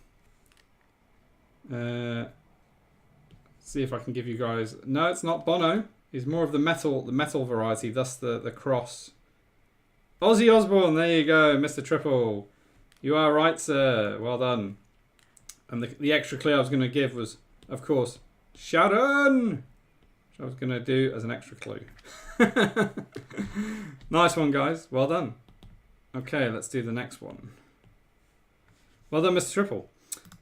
See if I can give you guys. No, it's not Bono. He's more of the metal variety. Thus the cross. Ozzy Osbourne. There you go, Mr. Triple. You are right, sir. Well done. And the extra clue I was going to give was, of course, Sharon. Which I was going to do as an extra clue. Nice one, guys. Well done. Okay, let's do the next one. Well done, Mr. Triple.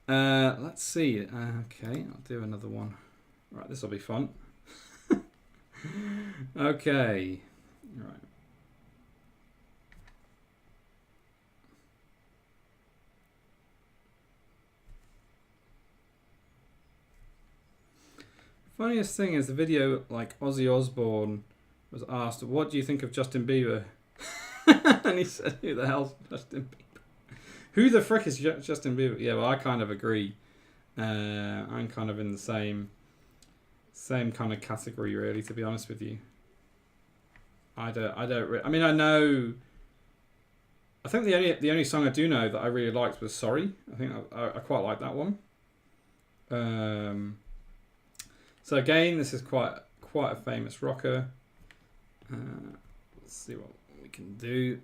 Let's see. Okay, I'll do another one. Right, this will be fun. Okay. Right. Funniest thing is the video, like Ozzy Osbourne was asked, "What do you think of Justin Bieber?" And he said, "Who the hell's Justin Bieber? Who the frick is Justin Bieber?" Yeah, well, I kind of agree. I'm kind of in the same kind of category, really, to be honest with you. I mean, I know. I think the only song I do know that I really liked was "Sorry." I think I quite like that one. So again, this is quite a famous rocker. Let's see what we can do.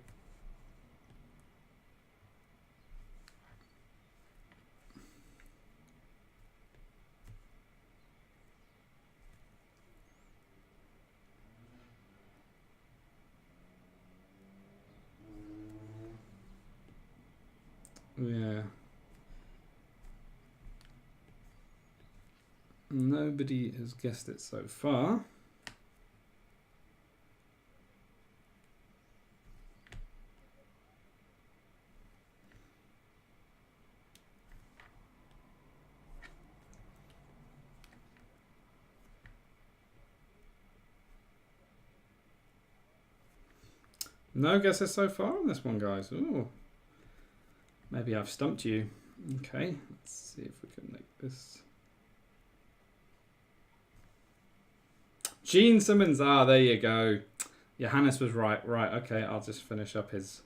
Yeah. Nobody has guessed it so far. No guesses so far on this one, guys. Ooh. Maybe I've stumped you. Okay, let's see if we can make this. Gene Simmons. Ah, there you go. Johannes was right. Right, okay, I'll just finish up his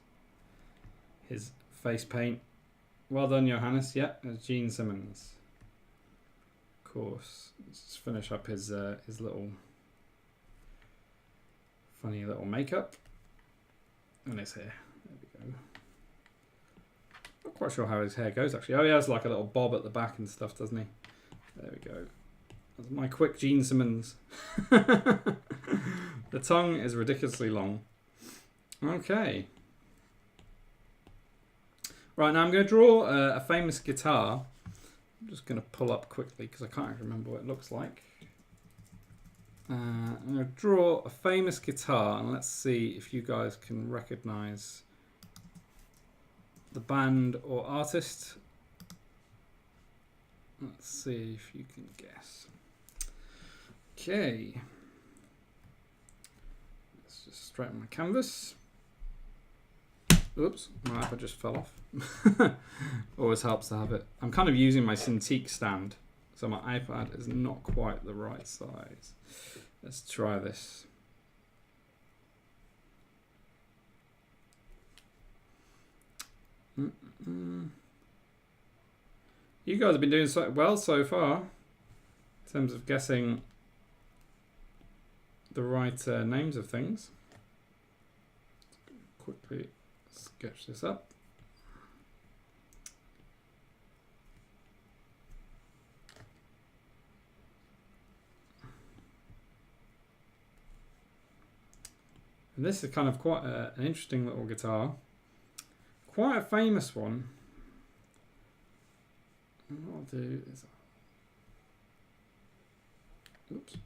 face paint. Well done, Johannes. Yeah, it's Gene Simmons. Of course. Let's just finish up his little funny little makeup and his hair. There we go. Not quite sure how his hair goes actually. Oh, he has like a little bob at the back and stuff, doesn't he? There we go. That's my quick Gene Simmons. The tongue is ridiculously long. Okay. Right, now I'm going to draw a famous guitar. I'm just going to pull up quickly because I can't remember what it looks like. I'm going to draw a famous guitar and let's see if you guys can recognize the band or artist. Let's see if you can guess. Okay. Let's just straighten my canvas. Oops, my iPad just fell off. Always helps to have it. I'm kind of using my Cintiq stand, so my iPad is not quite the right size. Let's try this. You guys have been doing so well so far in terms of guessing the right names of things. Quickly sketch this up. And this is kind of quite an interesting little guitar. Quite a famous one. And what I'll do is... Oops.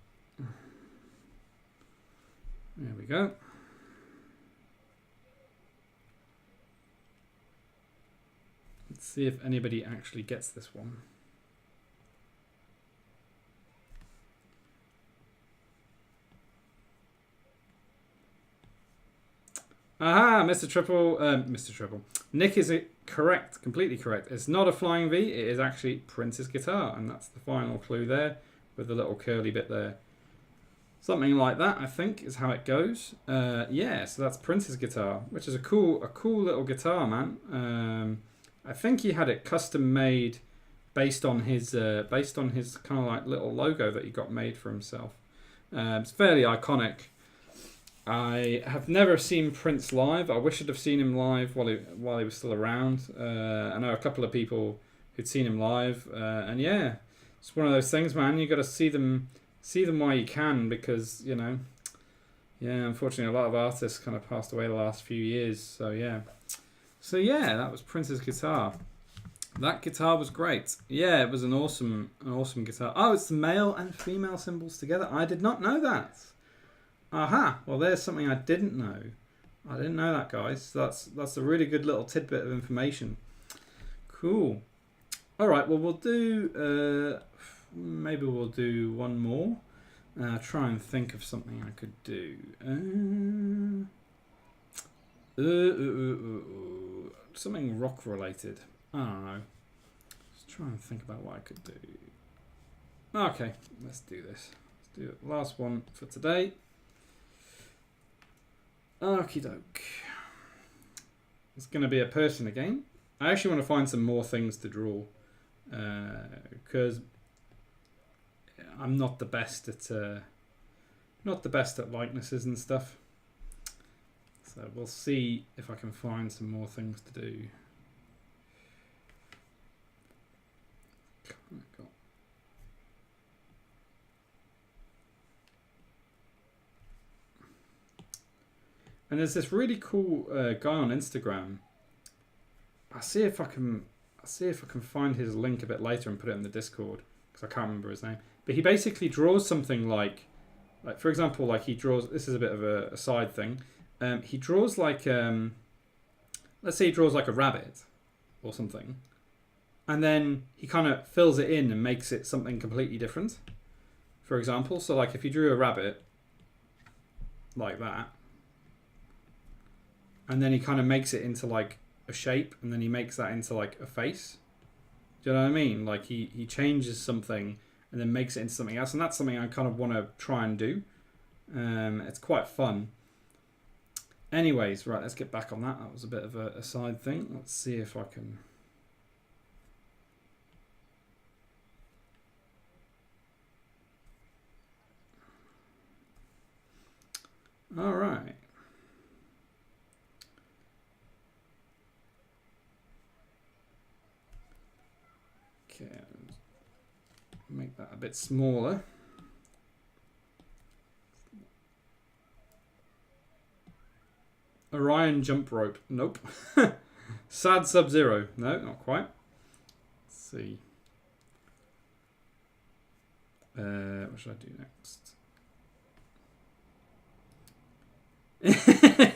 There we go. Let's see if anybody actually gets this one. Aha, Mr. Triple. Nick is correct, completely correct. It's not a Flying V, it is actually Prince's guitar, and that's the final clue there with the little curly bit there. Something like that, I think, is how it goes. Yeah, so that's Prince's guitar, which is a cool little guitar, man. I think he had it custom made based on his kind of like little logo that he got made for himself. It's fairly iconic. I have never seen Prince live. I wish I'd have seen him live while he was still around. I know a couple of people who'd seen him live, and yeah, it's one of those things, man. You got to see them while you can, because yeah, unfortunately, a lot of artists kind of passed away the last few years. So yeah, that was Prince's guitar. That guitar was great. Yeah, it was an awesome guitar. Oh, it's the male and female cymbals together. I did not know that. Aha, well there's something I didn't know. I didn't know that, guys. That's a really good little tidbit of information. Cool. Alright, well we'll do, maybe we'll do one more. Try and think of something I could do. Something rock related. I don't know. Just try and think about what I could do. Okay, let's do this. Let's do it. Last one for today. Okie doke. It's going to be a person again. I actually want to find some more things to draw, because I'm not the best at likenesses and stuff. So we'll see if I can find some more things to do. And there's this really cool guy on Instagram. I'll see if I can find his link a bit later and put it in the Discord, because I can't remember his name. But he basically draws something like for example, like he draws. This is a bit of a side thing. He draws like let's say he draws like a rabbit or something, and then he kind of fills it in and makes it something completely different. For example, so like if you drew a rabbit like that, and then he kind of makes it into like a shape, and then he makes that into like a face. Do you know what I mean? Like he changes something and then makes it into something else, and that's something I kind of want to try and do. It's quite fun. Anyways, right, let's get back on that. That was a bit of a side thing. Let's see if I can... All right. Okay, make that a bit smaller. Orion jump rope. Nope. Sad Sub-Zero. No, not quite. Let's see. What should I do next?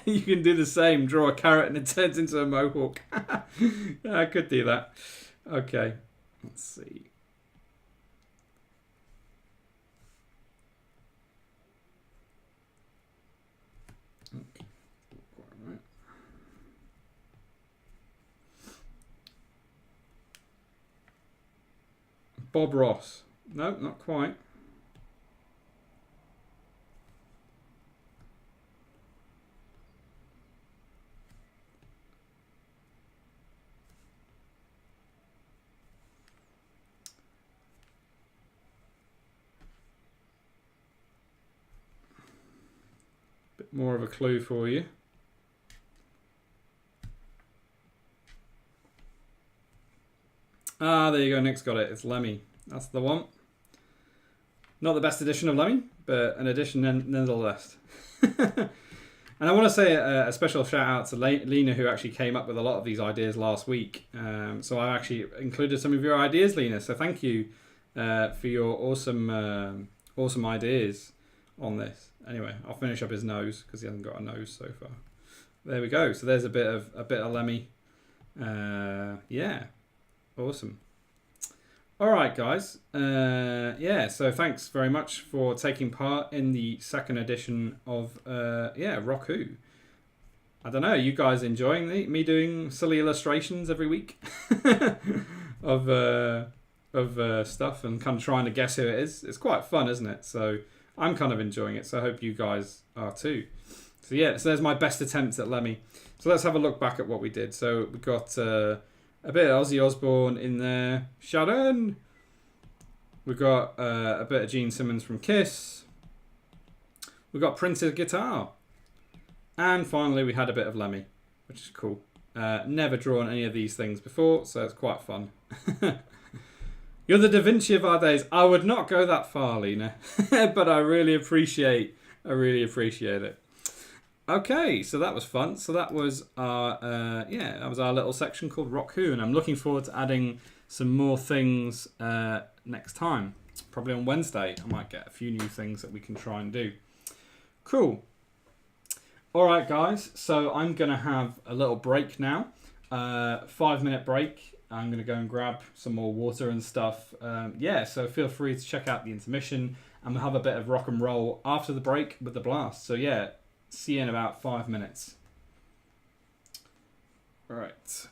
You can do the same. Draw a carrot and it turns into a mohawk. I could do that. Okay. Let's see. Okay. Right. Bob Ross. No, not quite. Bit more of a clue for you. Ah, there you go. Nick's got it. It's Lemmy. That's the one. Not the best edition of Lemmy, but an edition nonetheless. And I want to say a special shout out to Lena, who actually came up with a lot of these ideas last week. So I actually included some of your ideas, Lena. So thank you for your awesome ideas on this. Anyway, I'll finish up his nose because he hasn't got a nose so far. There we go. So there's a bit of Lemmy. Yeah, awesome. All right, guys. Yeah, so thanks very much for taking part in the second edition of Rock Who. I don't know, are you guys enjoying me doing silly illustrations every week of stuff and kind of trying to guess who it is? It's quite fun, isn't it? So I'm kind of enjoying it. So I hope you guys are too. So yeah, so there's my best attempts at Lemmy. So let's have a look back at what we did. So we got a bit of Ozzy Osbourne in there. Sharon. We got a bit of Gene Simmons from Kiss. We got Prince's guitar. And finally we had a bit of Lemmy, which is cool. Never drawn any of these things before, so it's quite fun. You're the Da Vinci of our days. I would not go that far, Lena. But I really appreciate it. Okay, so that was fun. So that was our little section called Rock Who, and I'm looking forward to adding some more things next time. Probably on Wednesday, I might get a few new things that we can try and do. Cool. All right, guys. So I'm gonna have a little break now. 5-minute break. I'm gonna go and grab some more water and stuff. So feel free to check out the intermission, and we'll have a bit of rock and roll after the break with the blast. So yeah. See you in about 5 minutes. All right.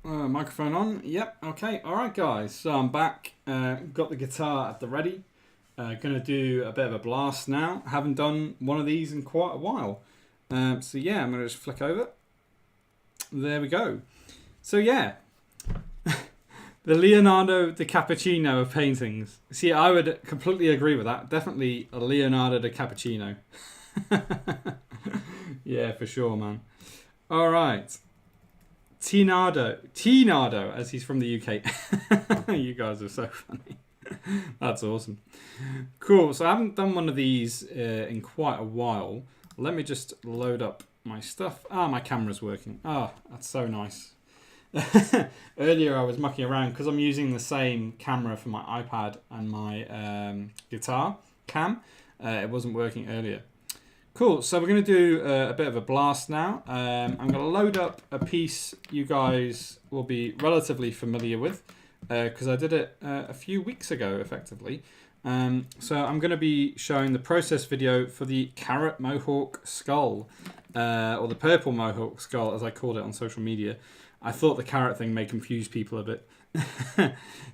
Microphone on. Yep. Okay. All right, guys. So I'm back. Got the guitar at the ready. Gonna do a bit of a blast now. Haven't done one of these in quite a while. So yeah, I'm gonna just flick over. There we go. So yeah, the Leonardo da Cappuccino of paintings. See, I would completely agree with that. Definitely a Leonardo da Cappuccino. Yeah, for sure, man. All right. Tinardo, as he's from the UK. You guys are so funny. That's awesome. Cool. So I haven't done one of these in quite a while. Let me just load up my stuff. My camera's working. That's so nice. Earlier I was mucking around because I'm using the same camera for my iPad and my guitar cam. It wasn't working earlier. Cool, so we're going to do a bit of a blast now. I'm going to load up a piece you guys will be relatively familiar with because I did it a few weeks ago effectively. So I'm going to be showing the process video for the carrot mohawk skull, or the purple mohawk skull as I called it on social media. I thought the carrot thing may confuse people a bit.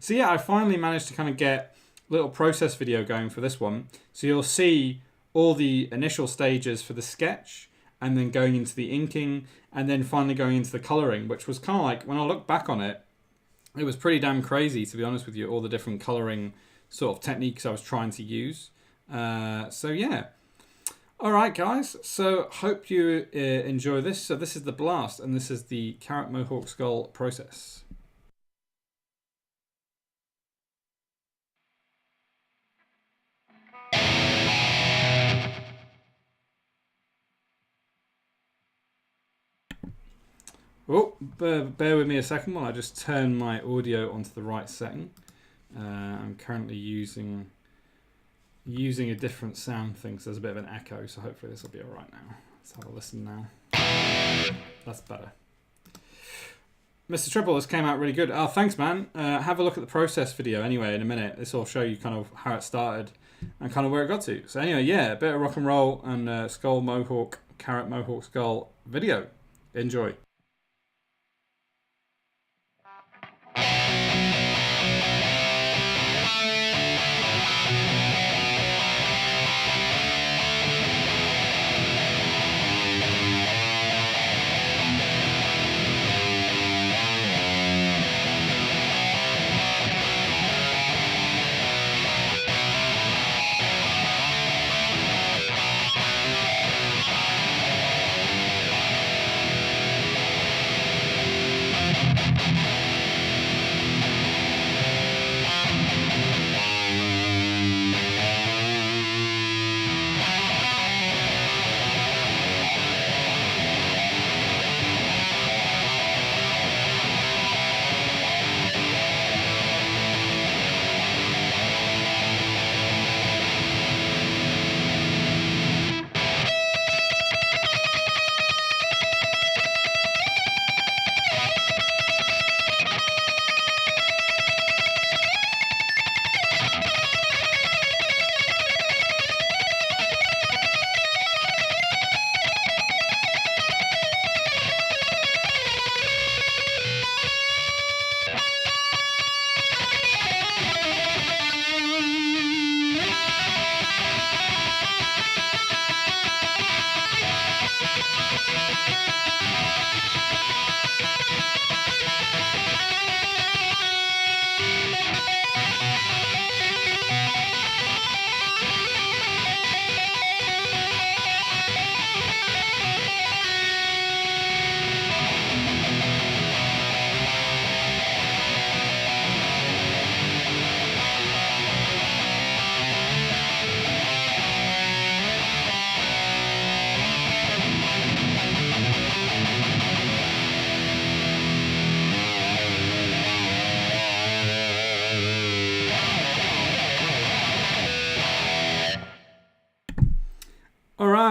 So yeah, I finally managed to kind of get a little process video going for this one. So you'll see all the initial stages for the sketch and then going into the inking and then finally going into the colouring, which was kind of like, when I look back on it, it was pretty damn crazy, to be honest with you, all the different colouring sort of techniques I was trying to use. So yeah. All right, guys. So hope you enjoy this. So this is the blast, and this is the carrot mohawk skull process. Oh, bear with me a second while I just turn my audio onto the right setting. I'm currently using a different sound thing, so there's a bit of an echo, so hopefully this will be all right now. Let's have a listen now. That's better. Mr. Triple, this came out really good. Oh, thanks, man. Have a look at the process video anyway in a minute. This will show you kind of how it started and kind of where it got to. So anyway, yeah, a bit of rock and roll and skull mohawk, carrot mohawk skull video. Enjoy.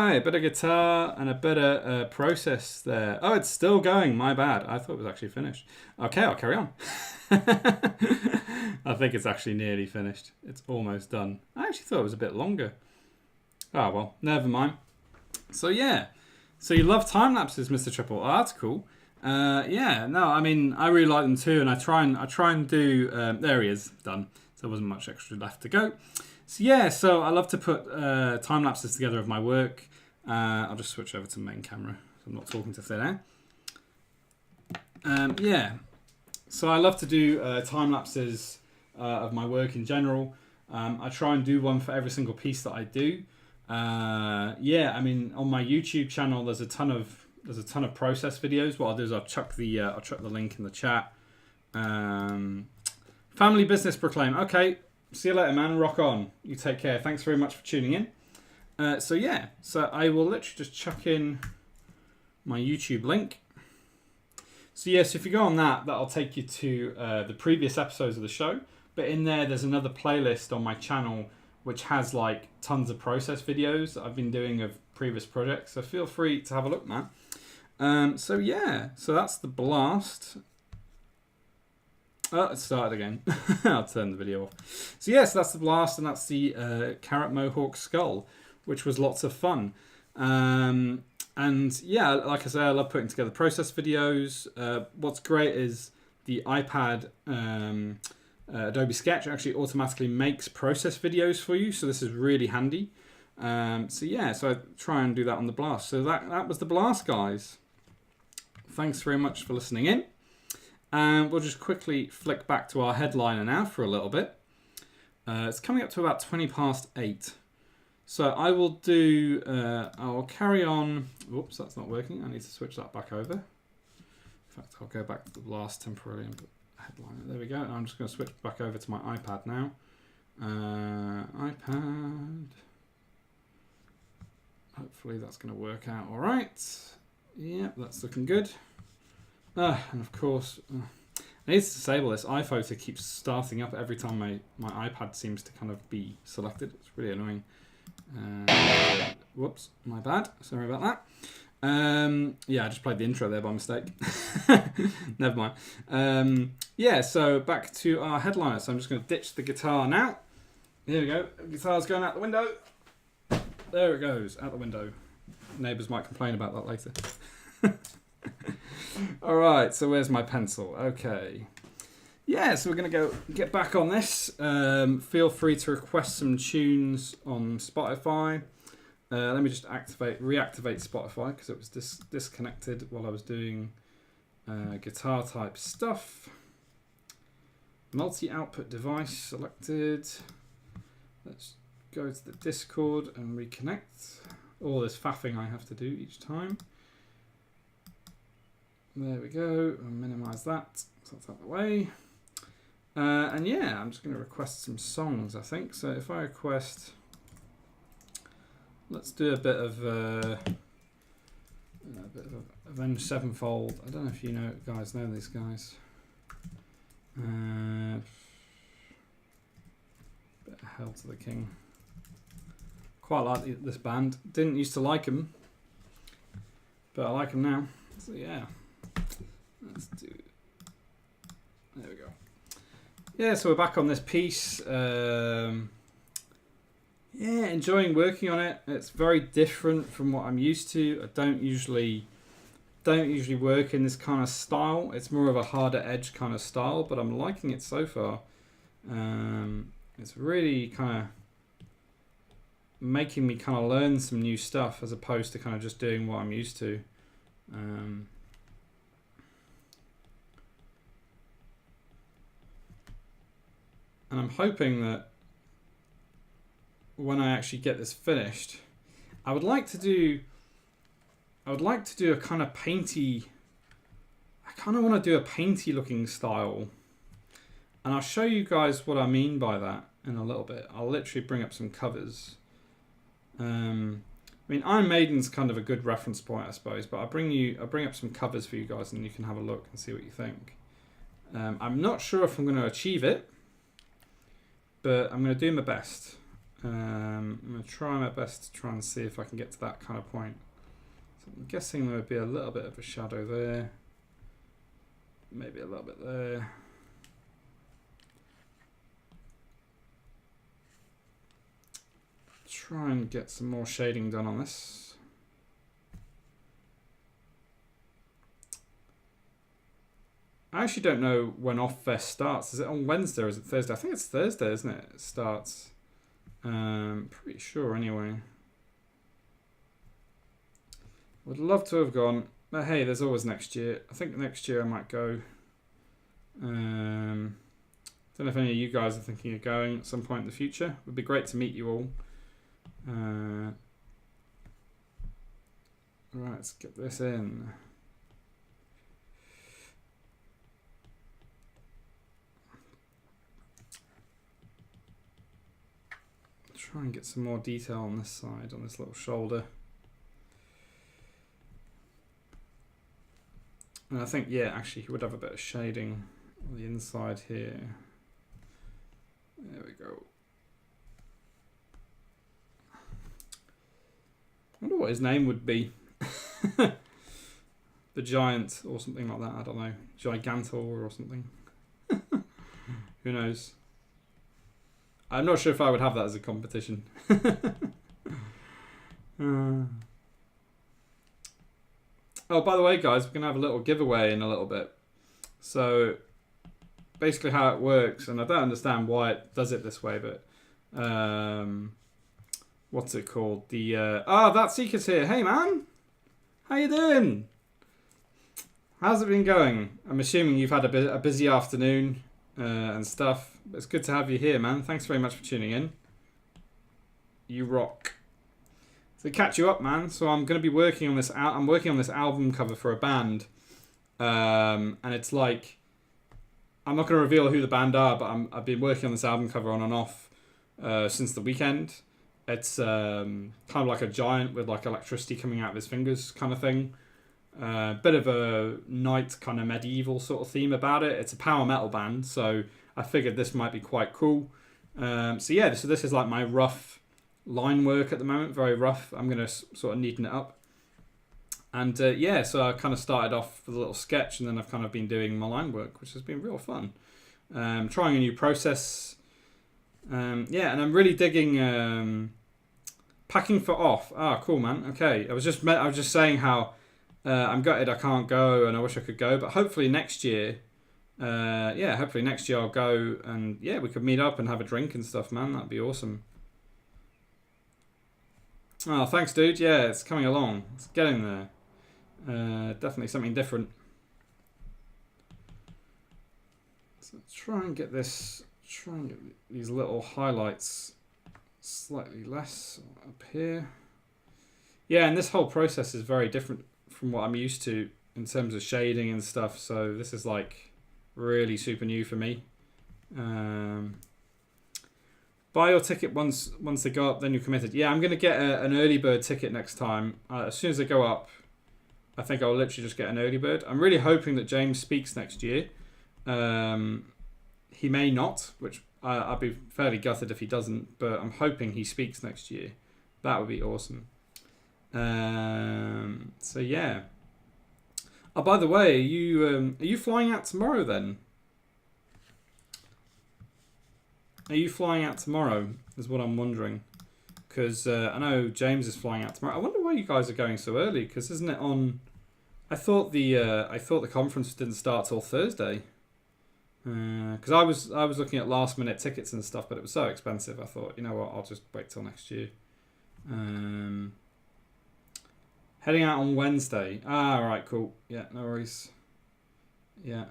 A bit of guitar and a bit of process there. Oh, it's still going. My bad. I thought it was actually finished. Okay, I'll carry on. I think it's actually nearly finished. It's almost done. I actually thought it was a bit longer. Oh, well, never mind. So, yeah. So you love time lapses, Mr. Triple. Oh, that's cool. Yeah, no, I mean, I really like them too, and I try and do. There he is, done. So there wasn't much extra left to go. So yeah, so I love to put time lapses together of my work. I'll just switch over to main camera, so I'm not talking to thin air. Yeah, so I love to do time lapses of my work in general. I try and do one for every single piece that I do. Yeah, I mean, on my YouTube channel, there's a ton of process videos. What I'll do is I'll chuck the link in the chat. Family business proclaim. Okay, see you later, man. Rock on. You take care. Thanks very much for tuning in. So yeah, so I will literally just chuck in my YouTube link. So yes, if you go on that, that'll take you to the previous episodes of the show. But in there's another playlist on my channel which has like tons of process videos that I've been doing of previous projects. So feel free to have a look, man. So yeah, so that's the blast. Oh, it started again. I'll turn the video off. So yes, that's the blast, and that's the Carrot Mohawk skull, which was lots of fun. And yeah, like I say, I love putting together process videos. What's great is the iPad Adobe Sketch actually automatically makes process videos for you. So this is really handy. So yeah, so I try and do that on the blast. So that was the blast, guys. Thanks very much for listening in. And we'll just quickly flick back to our headliner now for a little bit. It's coming up to about 8:20. So I will do, I'll carry on. Whoops, that's not working. I need to switch that back over. In fact, I'll go back to the blast temporarily and put headliner. There we go. And I'm just going to switch back over to my iPad now. iPad. Hopefully that's going to work out all right. Yep, that's looking good. And of course, I need to disable this. iPhoto keeps starting up every time my iPad seems to kind of be selected. It's really annoying. Whoops, my bad. Sorry about that. Yeah, I just played the intro there by mistake. Never mind. Yeah, so back to our headliner. So I'm just going to ditch the guitar now. Here we go. The guitar's going out the window. There it goes, out the window. Neighbours might complain about that later. All right, so where's my pencil? Okay. Yeah, so we're going to get back on this. Feel free to request some tunes on Spotify. Let me just reactivate Spotify because it was disconnected while I was doing guitar type stuff. Multi-output device selected. Let's go to the Discord and reconnect. All this faffing I have to do each time. There we go. I'll minimize that. So that's out of the way. And yeah, I'm just going to request some songs, I think. So if I request, let's do a bit of Avenged Sevenfold. I don't know if you guys know these guys. Bit of Hell to the King. Quite like this band. Didn't used to like them, but I like them now. So yeah, let's do. There we go. Yeah, so we're back on this piece. Yeah, enjoying working on it. It's very different from what I'm used to. I don't usually work in this kind of style. It's more of a harder edge kind of style, but I'm liking it so far. It's really kind of making me kind of learn some new stuff as opposed to kind of just doing what I'm used to. And I'm hoping that when I actually get this finished, I would like to do a kind of painty. I kind of want to do a painty looking style, and I'll show you guys what I mean by that in a little bit. I'll literally bring up some covers. I mean, Iron Maiden's kind of a good reference point, I suppose, but I'll bring up some covers for you guys, and you can have a look and see what you think. I'm not sure if I'm going to achieve it, but I'm going to do my best. I'm going to try my best to try and see if I can get to that kind of point. So I'm guessing there would be a little bit of a shadow there. Maybe a little bit there. Try and get some more shading done on this. I actually don't know when Off Fest starts. Is it on Wednesday or is it Thursday? I think it's Thursday, isn't it? It starts. Pretty sure anyway. Would love to have gone, but hey, there's always next year. I think next year I might go. Don't know if any of you guys are thinking of going at some point in the future. It would be great to meet you all. Right, let's get this in. Try and get some more detail on this side, on this little shoulder. And I think, yeah, actually he would have a bit of shading on the inside here. There we go. I wonder what his name would be. The Giant or something like that, I don't know. Gigantor or something. Who knows? I'm not sure if I would have that as a competition. Oh, by the way, guys, we're going to have a little giveaway in a little bit. So, basically how it works, and I don't understand why it does it this way, but... what's it called? That Seeker's here. Hey, man! How you doing? How's it been going? I'm assuming you've had a busy afternoon and stuff. It's good to have you here, man. Thanks very much for tuning in. You rock. So to catch you up, man. So I'm going to be working on this. I'm working on this album cover for a band, and it's like I'm not going to reveal who the band are, but I've been working on this album cover on and off since the weekend. It's kind of like a giant with like electricity coming out of his fingers, kind of thing. Bit of a night kind of medieval sort of theme about it. It's a power metal band, so I figured this might be quite cool. So yeah, so this is like my rough line work at the moment, very rough. I'm going to sort of neaten it up. And yeah, so I kind of started off with a little sketch, and then I've kind of been doing my line work, which has been real fun. Trying a new process. Yeah, and I'm really digging Packing for Off. Ah, cool, man. Okay, I was just saying how I'm gutted I can't go, and I wish I could go, but hopefully next year, hopefully next year I'll go, and yeah, we could meet up and have a drink and stuff, man. That'd be awesome. Oh, thanks, dude. Yeah, it's coming along. It's getting there. Definitely something different. So try and get these little highlights slightly less up here. Yeah, and this whole process is very different from what I'm used to in terms of shading and stuff. So this is like really super new for me. Buy your ticket once they go up, then you're committed. Yeah, I'm going to get an early bird ticket next time. As soon as they go up, I think I'll literally just get an early bird. I'm really hoping that James speaks next year. He may not, which I'd be fairly gutted if he doesn't, but I'm hoping he speaks next year. That would be awesome. So yeah. Oh, by the way, are you flying out tomorrow then? Are you flying out tomorrow? Is what I'm wondering. Because I know James is flying out tomorrow. I wonder why you guys are going so early. Because isn't it on? I thought the conference didn't start till Thursday. Because I was looking at last minute tickets and stuff, but it was so expensive. I thought, you know what, I'll just wait till next year. Heading out on Wednesday. Ah, right, cool. Yeah, no worries. Yeah.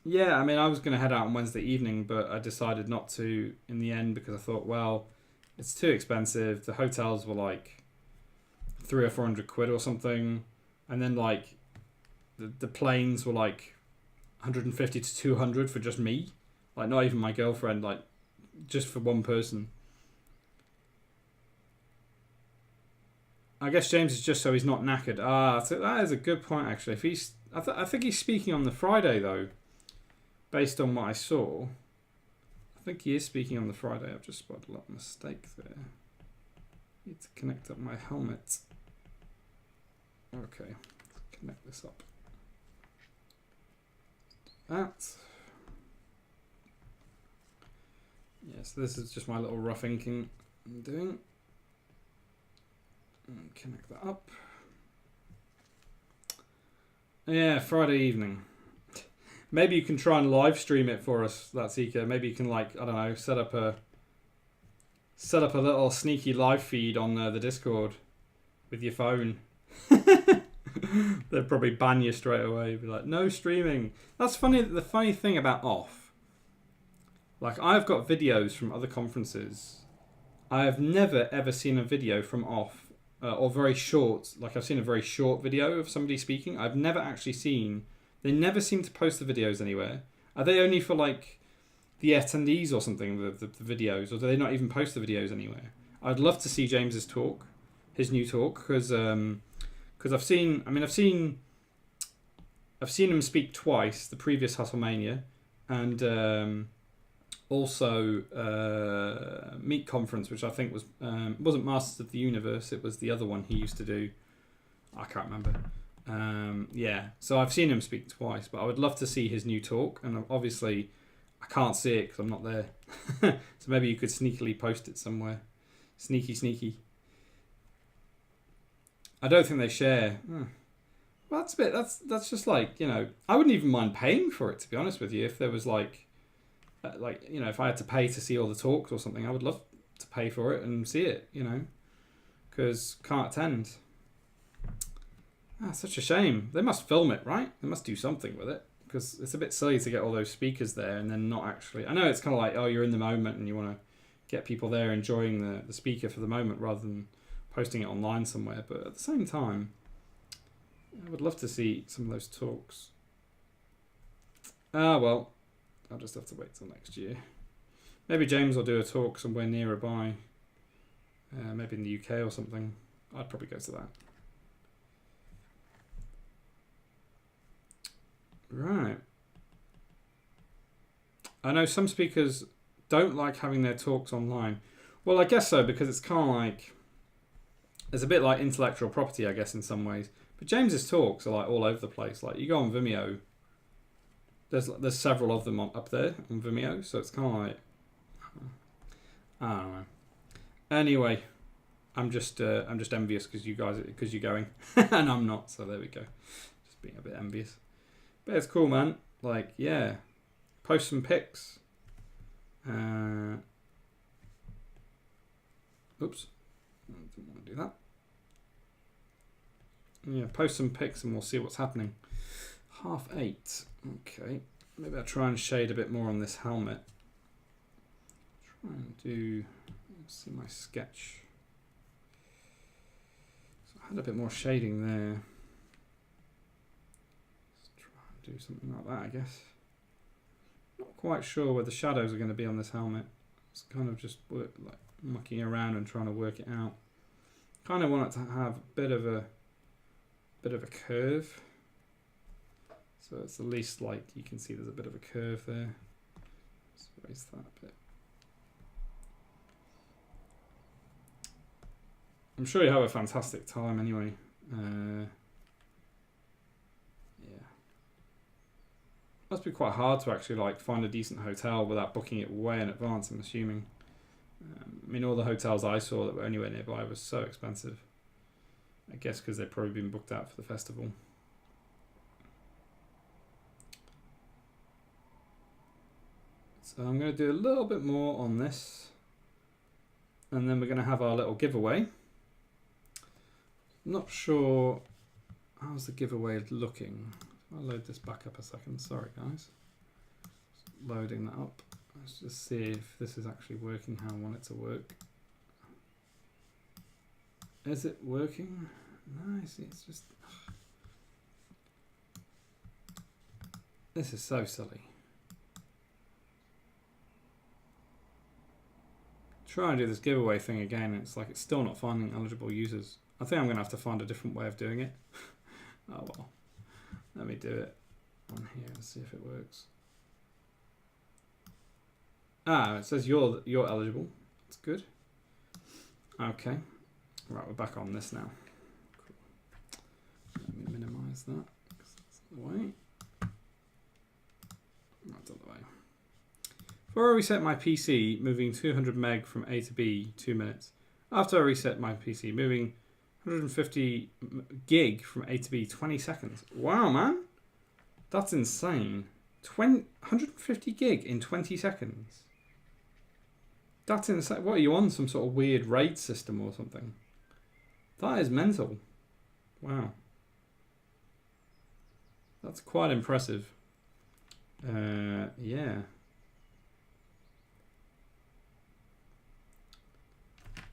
Yeah, I mean, I was going to head out on Wednesday evening, but I decided not to in the end because I thought, well, it's too expensive. The hotels were like £300 or £400 or something, and then like the planes were like 150 to 200 for just me, like not even my girlfriend, like just for one person. I guess James is just so he's not knackered. Ah, so that is a good point actually. If he's, I think he's speaking on the Friday though. Based on what I saw, I think he is speaking on the Friday. I've just spotted a little mistake there. Need to connect up my helmet. Okay, let's connect this up. That. Yes, this is just my little rough inking I'm doing. And connect that up. Yeah, Friday evening. Maybe you can try and live stream it for us, that's Ika. Maybe you can, like, I don't know, set up a little sneaky live feed on the Discord with your phone. They'll probably ban you straight away. Be like, no streaming. That's funny. The funny thing about off, like, I've got videos from other conferences. I have never ever seen a video from off, or very short. Like, I've seen a very short video of somebody speaking. I've never actually seen. They never seem to post the videos anywhere. Are they only for, like, the attendees or something, the videos, or do they not even post the videos anywhere? I'd love to see James's talk, his new talk, because I've seen him speak twice, the previous Hustlemania, and also Meet Conference, which I think was wasn't Masters of the Universe, it was the other one he used to do. I can't remember. Yeah, so I've seen him speak twice, but I would love to see his new talk, and obviously I can't see it because I'm not there. So maybe you could sneakily post it somewhere. Sneaky. I don't think they share. Well, that's just like, you know, I wouldn't even mind paying for it, to be honest with you. If there was like, you know, if I had to pay to see all the talks or something, I would love to pay for it and see it, you know, because can't attend. Such a shame. They must film it, right? They must do something with it, because it's a bit silly to get all those speakers there and then not actually. I know it's kind of like, oh, you're in the moment and you want to get people there enjoying the speaker for the moment rather than posting it online somewhere, but at the same time, I would love to see some of those talks. Well, I'll just have to wait till next year. Maybe James will do a talk somewhere nearby, maybe in the UK or something. I'd probably go to that. Right. I know some speakers don't like having their talks online. Well, I guess so, because it's kind of like, it's a bit like intellectual property, I guess, in some ways. But James's talks are like all over the place. Like, you go on Vimeo, there's several of them up there on Vimeo, so it's kind of like, I don't know. Anyway, I'm just envious because you're going, and I'm not. So there we go. Just being a bit envious. But it's cool, man. Like, yeah, post some pics. Oops. I didn't want to do that. Yeah, post some pics and we'll see what's happening. 8:30. Okay. Maybe I'll try and shade a bit more on this helmet. Try and do... Let's see my sketch. So I had a bit more shading there. Let's try and do something like that, I guess. Not quite sure where the shadows are going to be on this helmet. It's kind of just like mucking around and trying to work it out. Kind of want it to have a bit of a curve, so it's at least like you can see there's a bit of a curve there. Let's raise that a bit. I'm sure you have a fantastic time anyway. Yeah, must be quite hard to actually like find a decent hotel without booking it way in advance, I'm assuming. I mean, all the hotels I saw that were anywhere nearby were so expensive. I guess because they've probably been booked out for the festival. So I'm going to do a little bit more on this. And then we're going to have our little giveaway. I'm not sure how's the giveaway looking. I'll load this back up a second. Sorry, guys. Just loading that up. Let's just see if this is actually working how I want it to work. Is it working? Nice, it's just... This is so silly. Try and do this giveaway thing again, and it's like it's still not finding eligible users. I think I'm going to have to find a different way of doing it. Oh well. Let me do it on here and see if it works. It says you're eligible. That's good. Okay. Right, we're back on this now. Cool. Let me minimize that, because that's the way. That's the way. Before I reset my PC, moving 200 meg from A to B, 2 minutes. After I reset my PC, moving 150 gig from A to B, 20 seconds. Wow, man. That's insane. 150 gig in 20 seconds. That's insane. What, are you on some sort of weird RAID system or something? That is mental. Wow. That's quite impressive. Yeah.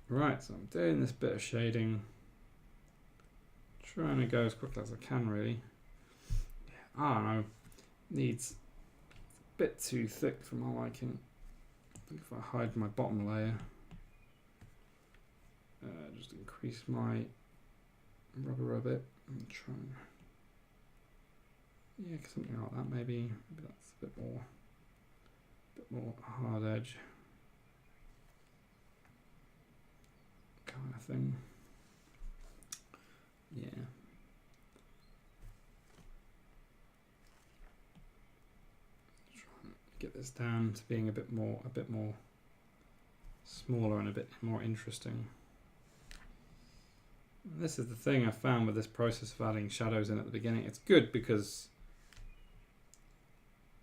Right, so I'm doing this bit of shading. Trying to go as quickly as I can, really. Yeah, I don't know. Needs a bit too thick for my liking. I think if I hide my bottom layer, just increase my rubber a bit and try and, yeah, something like that maybe. Maybe that's a bit more hard edge kind of thing. Yeah. Try and get this down to being a bit more smaller and a bit more interesting. This is the thing I found with this process of adding shadows in at the beginning. It's good because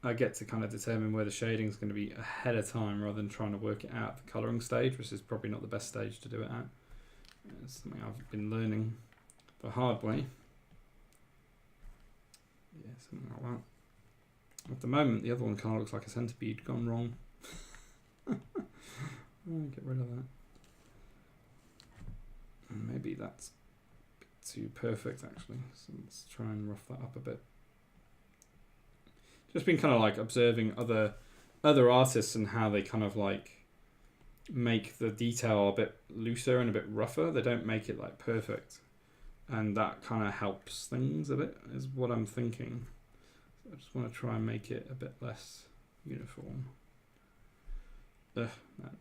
I get to kind of determine where the shading is going to be ahead of time rather than trying to work it out at the colouring stage, which is probably not the best stage to do it at. It's something I've been learning the hard way. Yeah, something like that. At the moment, the other one kind of looks like a centipede gone wrong. I'll get rid of that. Maybe that's a bit too perfect, actually. So let's try and rough that up a bit. Just been kind of like observing other artists and how they kind of like make the detail a bit looser and a bit rougher. They don't make it like perfect, and that kind of helps things a bit, is what I'm thinking. So I just want to try and make it a bit less uniform. That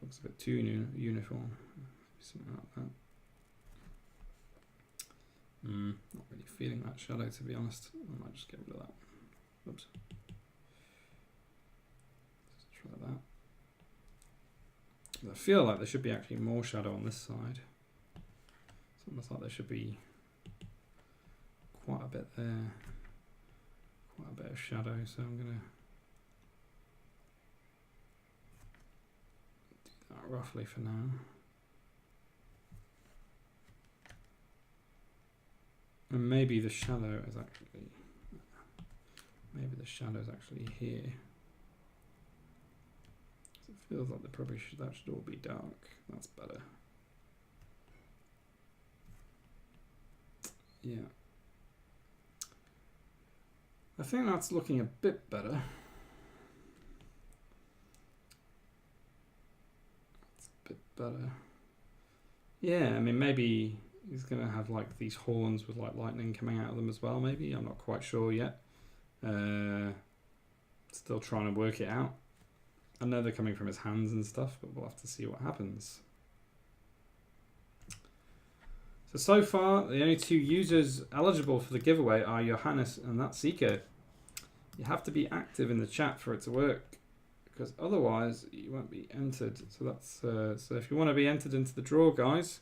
looks a bit too uniform. Something like that. Not really feeling that shadow, to be honest. I might just get rid of that. Oops. Let's try that. I feel like there should be actually more shadow on this side. It's almost like there should be quite a bit there. Quite a bit of shadow, so I'm going to do that roughly for now. And maybe the shadow is actually here. It feels like that should all be dark. That's better. Yeah. I think that's looking a bit better. It's a bit better. Yeah, I mean, maybe he's going to have like these horns with like lightning coming out of them as well, maybe. I'm not quite sure yet. Still trying to work it out. I know they're coming from his hands and stuff, but we'll have to see what happens. So far, the only two users eligible for the giveaway are Johannes and that Seeker. You have to be active in the chat for it to work, because otherwise you won't be entered. So that's so if you want to be entered into the draw, guys,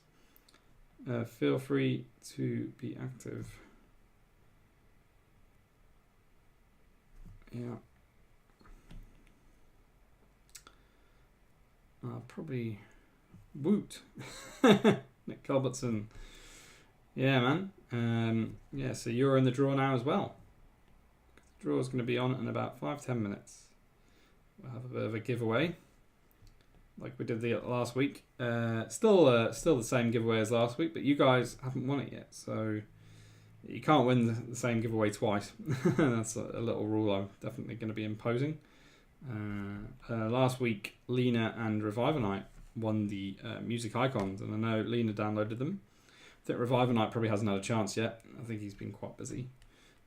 feel free to be active. Yeah. Probably Woot. Nick Culbertson. Yeah, man. Yeah, so you're in the draw now as well. The draw is going to be on in about 5-10 minutes. We'll have a bit of a giveaway, like we did the last week. Still the same giveaway as last week, but you guys haven't won it yet, so you can't win the same giveaway twice. That's a little rule I'm definitely going to be imposing. Last week, Lena and Reviver Night won the music icons, and I know Lena downloaded them. I think Reviver Night probably hasn't had a chance yet. I think he's been quite busy.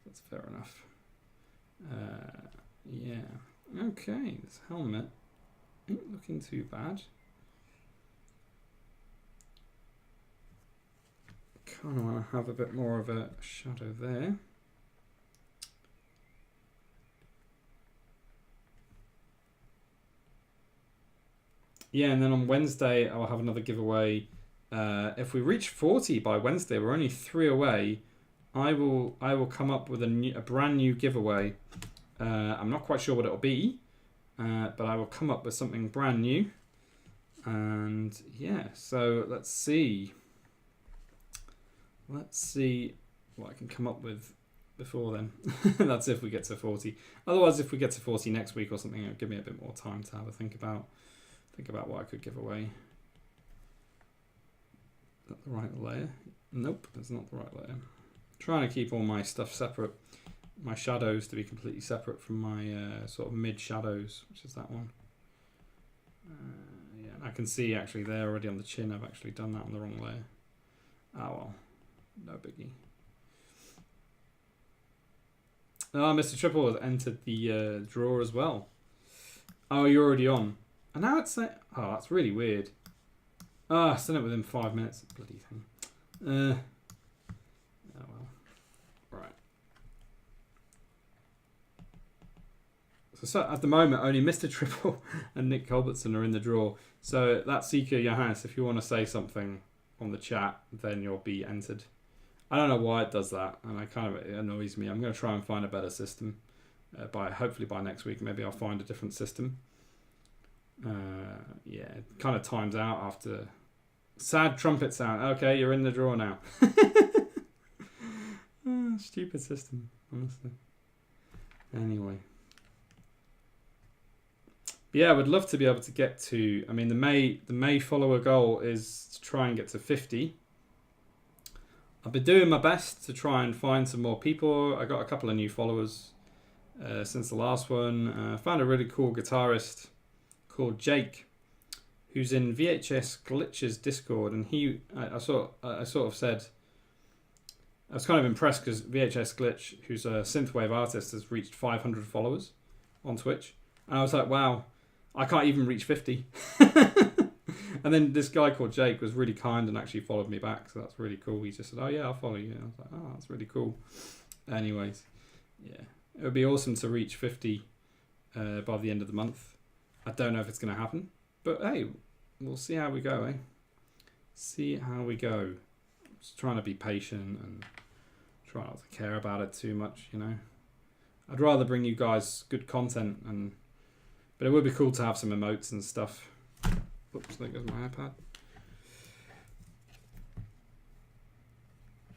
That's fair enough. Yeah. Okay, this helmet ain't looking too bad. Kind of want to have a bit more of a shadow there. Yeah, and then on Wednesday I'll have another giveaway if we reach 40 by Wednesday, we're only 3 away. I will come up with a brand new giveaway. I'm not quite sure what it'll be, but I will come up with something brand new. And yeah, so let's see. Let's see what I can come up with before then. That's if we get to 40. Otherwise, if we get to 40 next week or something, it'll give me a bit more time to have a think about what I could give away. Is that the right layer? Nope, that's not the right layer. I'm trying to keep all my stuff separate. My shadows to be completely separate from my sort of mid shadows, which is that one. Yeah, I can see actually there already on the chin. I've actually done that on the wrong layer. Ah well, no biggie. Oh, Mr. Triple has entered the draw as well. Oh, you're already on. And now it's saying... Oh, that's really weird. Oh, I sent it within 5 minutes. Bloody thing. Oh, well. Right. So at the moment, only Mr. Triple and Nick Culbertson are in the draw. So that's Seeker Johannes. If you want to say something on the chat, then you'll be entered. I don't know why it does that, and it annoys me. I'm going to try and find a better system. Hopefully by next week, maybe I'll find a different system. Yeah, it kind of times out after. Sad trumpet sound. Okay, you're in the draw now. Stupid system, honestly. Anyway. But yeah, I would love to be able to get to. I mean, the May follower goal is to try and get to 50. I've been doing my best to try and find some more people. I got a couple of new followers since the last one. I found a really cool guitarist called Jake, who's in VHS Glitch's Discord, and I sort of said, I was kind of impressed because VHS Glitch, who's a synthwave artist, has reached 500 followers on Twitch, and I was like, wow, I can't even reach 50. And then this guy called Jake was really kind and actually followed me back, so that's really cool. He just said, oh yeah, I'll follow you. And I was like, oh, that's really cool. Anyways, yeah, it would be awesome to reach 50 by the end of the month. I don't know if it's going to happen, but hey, we'll see how we go, eh? See how we go. Just trying to be patient and try not to care about it too much, you know. I'd rather bring you guys good content, but it would be cool to have some emotes and stuff. Oops, there goes my iPad.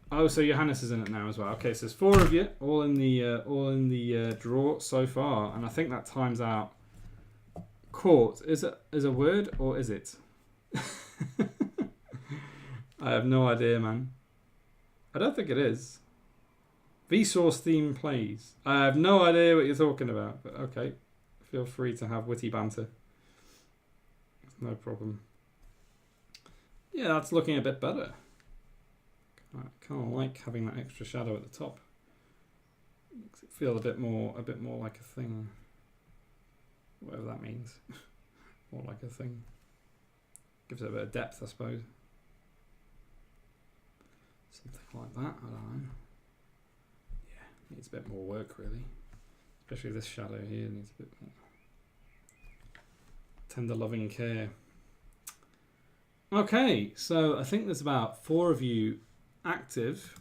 Oh, so Johannes is in it now as well. Okay, so there's 4 of you, all in the draw so far, and I think that times out. Court is a word or is it? I have no idea, man. I don't think it is. Vsauce theme plays. I have no idea what you're talking about, but okay. Feel free to have witty banter. No problem. Yeah, that's looking a bit better. I kind of like having that extra shadow at the top. Makes it feel a bit more like a thing. Whatever that means. More like a thing. Gives it a bit of depth, I suppose. Something like that, I don't know. Yeah, needs a bit more work really. Especially this shadow here needs a bit more tender loving care. Okay, so I think there's about 4 of you active.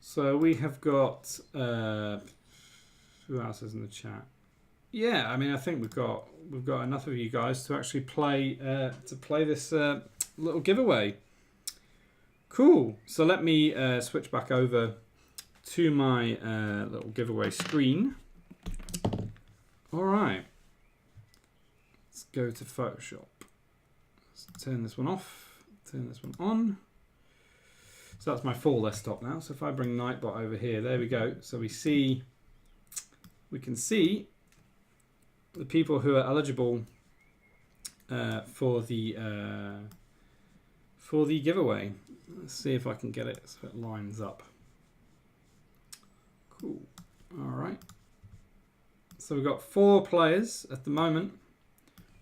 So we have got who else is in the chat? Yeah, I mean, I think we've got enough of you guys to actually play this little giveaway. Cool. So let me switch back over to my little giveaway screen. All right. Let's go to Photoshop. Let's turn this one off. Turn this one on. So that's my full desktop now. So if I bring Nightbot over here, there we go. So we can see the people who are eligible for the giveaway. Let's see if I can get it so it lines up. Cool. All right. So we've got 4 players at the moment.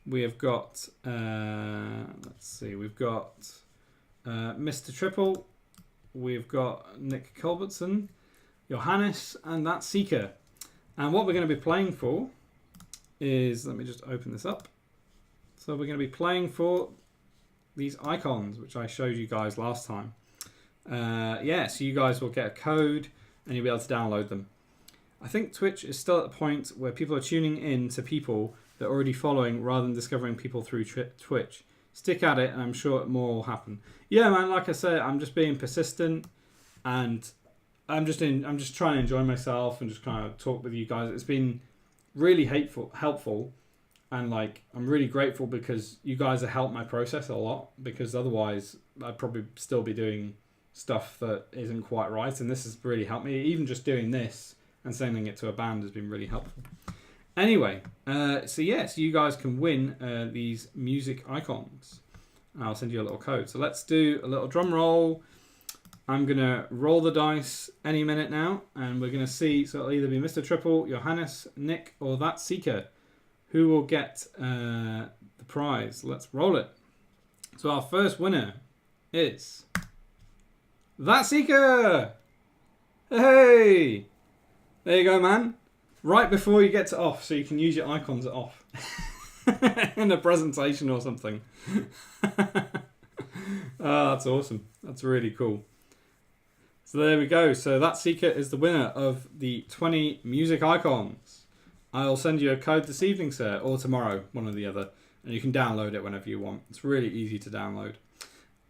We have got let's see. We've got Mr. Triple. We've got Nick Culbertson, Johannes, and that's Seeker. And what we're going to be playing for is, let me just open this up. So we're going to be playing for these icons, which I showed you guys last time. Yeah, so you guys will get a code and you'll be able to download them. I think Twitch is still at the point where people are tuning in to people that are already following rather than discovering people through Twitch. Stick at it and I'm sure more will happen. Yeah, man, like I said, I'm just being persistent and I'm just trying to enjoy myself and just kind of talk with you guys. It's been really helpful. And like, I'm really grateful because you guys have helped my process a lot, because otherwise I'd probably still be doing stuff that isn't quite right. And this has really helped me. Even just doing this and sending it to a band has been really helpful. Anyway, so you guys can win these music icons. I'll send you a little code. So let's do a little drum roll. I'm going to roll the dice any minute now. And we're going to see, so it'll either be Mr. Triple, Johannes, Nick, or That Seeker. Who will get the prize? Let's roll it. So our first winner is That Seeker. Hey, there you go, man. Right before you get to off, so you can use your icons at off in a presentation or something. Oh, that's awesome. That's really cool. So there we go. So That Seeker is the winner of the 20 music icons. I'll send you a code this evening, sir, or tomorrow, one or the other. And you can download it whenever you want. It's really easy to download.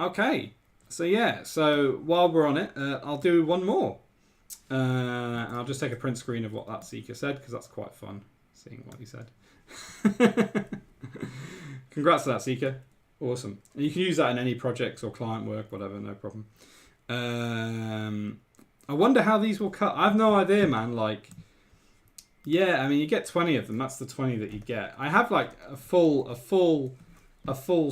Okay, so while we're on it, I'll do one more. And I'll just take a print screen of what That Seeker said, because that's quite fun, seeing what he said. Congrats to That Seeker. Awesome. And you can use that in any projects or client work, whatever, no problem. I wonder how these will cut. I have no idea, man. Like... Yeah, I mean, you get 20 of them. That's the 20 that you get. I have like a full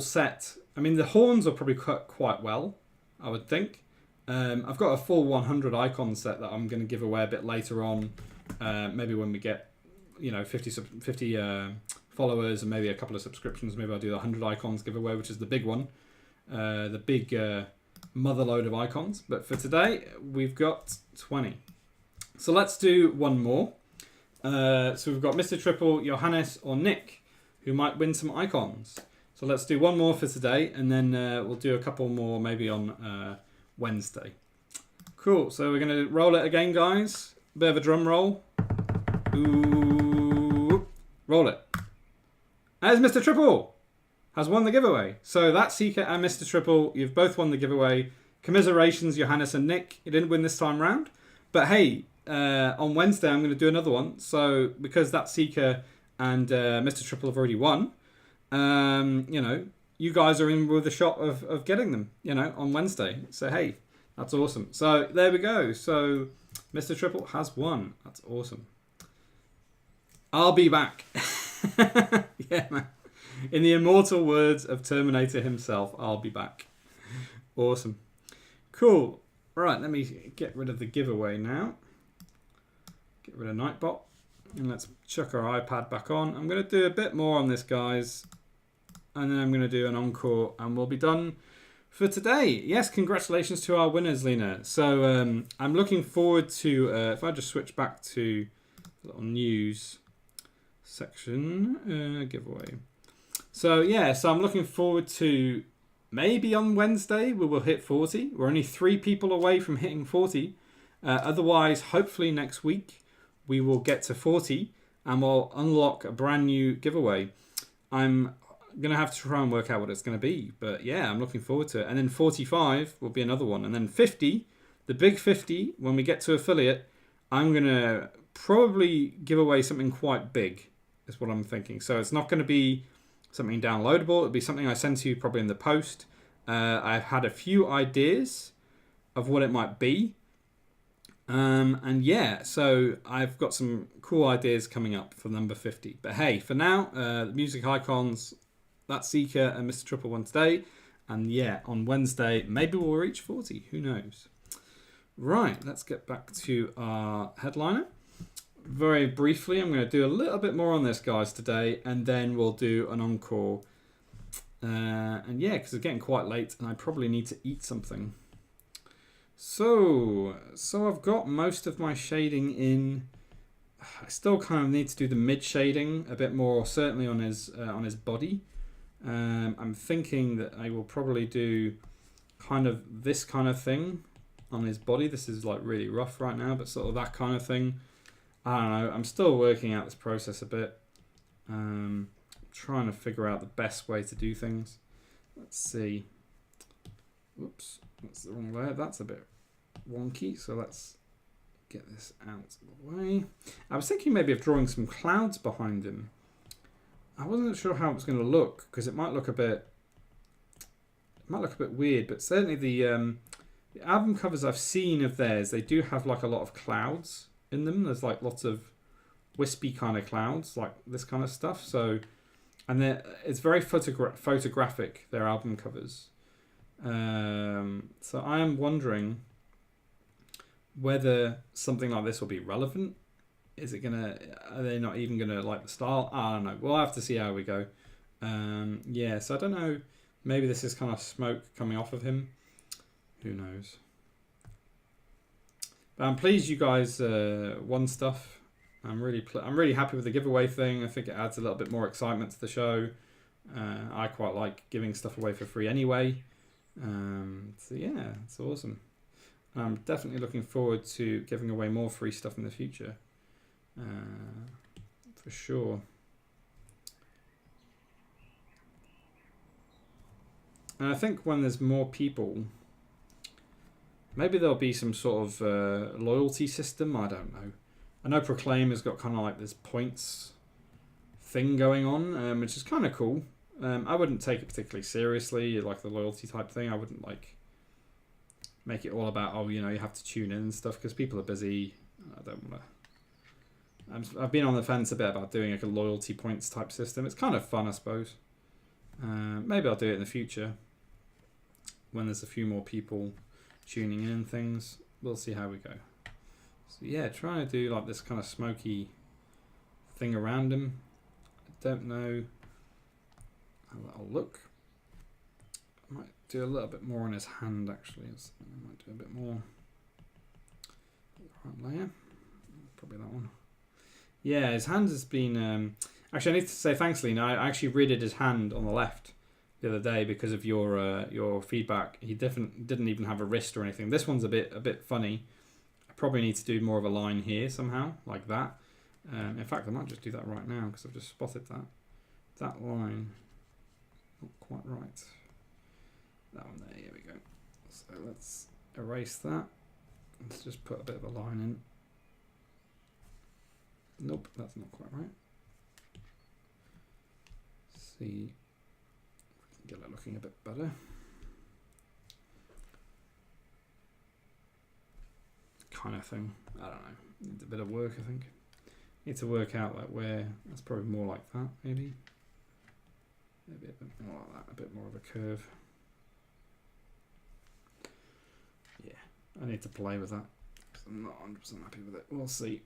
set. I mean, the horns will probably cut quite well, I would think. I've got a full 100 icon set that I'm going to give away a bit later on. Maybe when we get, 50 followers and maybe a couple of subscriptions. Maybe I'll do the 100 icons giveaway, which is the big one. The big mother load of icons. But for today, we've got 20. So let's do one more. So we've got Mr. Triple, Johannes, or Nick, who might win some icons. So let's do one more for today, and then we'll do a couple more maybe on Wednesday. Cool, so we're going to roll it again, guys. Bit of a drum roll. Ooh. Roll it. As Mr. Triple has won the giveaway. So That Seeker and Mr. Triple, you've both won the giveaway. Commiserations, Johannes and Nick. You didn't win this time round. But hey... on Wednesday I'm going to do another one, so because That Seeker and Mr. Triple have already won, you guys are in with a shot of getting them, on Wednesday. So hey, that's awesome. So there we go. So Mr. Triple has won. That's awesome. I'll be back. Yeah, man. In the immortal words of Terminator himself, I'll be back. Awesome. Cool. Right, let me get rid of the giveaway now. Get rid of Nightbot. And let's chuck our iPad back on. I'm going to do a bit more on this, guys. And then I'm going to do an encore and we'll be done for today. Yes, congratulations to our winners, Lena. So I'm looking forward to, if I just switch back to the little news section, giveaway. So yeah, so I'm looking forward to maybe on Wednesday we will hit 40. We're only 3 people away from hitting 40. Otherwise, hopefully next week, we will get to 40 and we'll unlock a brand new giveaway. I'm going to have to try and work out what it's going to be. But yeah, I'm looking forward to it. And then 45 will be another one. And then 50, the big 50, when we get to affiliate, I'm going to probably give away something quite big, is what I'm thinking. So it's not going to be something downloadable. It'll be something I send to you probably in the post. I've had a few ideas of what it might be. And yeah, so I've got some cool ideas coming up for number 50. But hey, for now, the music icons, That Seeker and Mr. Triple won today. And yeah, on Wednesday, maybe we'll reach 40. Who knows? Right, let's get back to our headliner. Very briefly, I'm going to do a little bit more on this, guys, today. And then we'll do an encore. And yeah, because it's getting quite late and I probably need to eat something. So I've got most of my shading in. I still kind of need to do the mid shading a bit more, certainly on his body. I'm thinking that I will probably do kind of this kind of thing on his body. This is like really rough right now, but sort of that kind of thing. I don't know. I'm still working out this process a bit. Trying to figure out the best way to do things. Let's see. Whoops, that's the wrong layer. That's a bit wonky. So let's get this out of the way. I was thinking maybe of drawing some clouds behind him. I wasn't sure how it was going to look because it might look a bit. It might look a bit weird, but certainly the album covers I've seen of theirs, they do have like a lot of clouds in them. There's like lots of wispy kind of clouds, like this kind of stuff. So, and it's very photographic, their album covers. So I am wondering whether something like this will be relevant. Is it gonna? Are they not even gonna like the style? I don't know. We'll have to see how we go. Yeah. So I don't know. Maybe this is kind of smoke coming off of him. Who knows? But I'm pleased you guys won stuff. I'm really happy with the giveaway thing. I think it adds a little bit more excitement to the show. I quite like giving stuff away for free anyway. So yeah, it's awesome. I'm definitely looking forward to giving away more free stuff in the future. For sure. And I think when there's more people, maybe there'll be some sort of loyalty system. I don't know. I know Proclaim has got kind of like this points thing going on, which is kind of cool. I wouldn't take it particularly seriously, like the loyalty type thing. I wouldn't like make it all about, oh, you know, you have to tune in and stuff because people are busy. I don't want to. I've been on the fence a bit about doing like a loyalty points type system. It's kind of fun, I suppose. Maybe I'll do it in the future when there's a few more people tuning in and things. We'll see how we go. So yeah, trying to do like this kind of smoky thing around him. I don't know how that'll look. I might do a little bit more on his hand actually. I might do a bit more. Right layer. Probably that one. Yeah, his hand has been... actually, I need to say thanks, Lena. I actually redid his hand on the left the other day because of your feedback. He didn't even have a wrist or anything. This one's a bit funny. I probably need to do more of a line here somehow, like that. In fact, I might just do that right now because I've just spotted that. That line, not quite right. That one there, here we go. So let's erase that. Let's just put a bit of a line in. Nope, that's not quite right. See if we can get it looking a bit better. Kind of thing. I don't know. Needs a bit of work, I think. Need to work out like where. That's probably more like that, maybe. Maybe a bit more like that. A bit more of a curve. Yeah, I need to play with that because I'm not 100% happy with it. We'll see.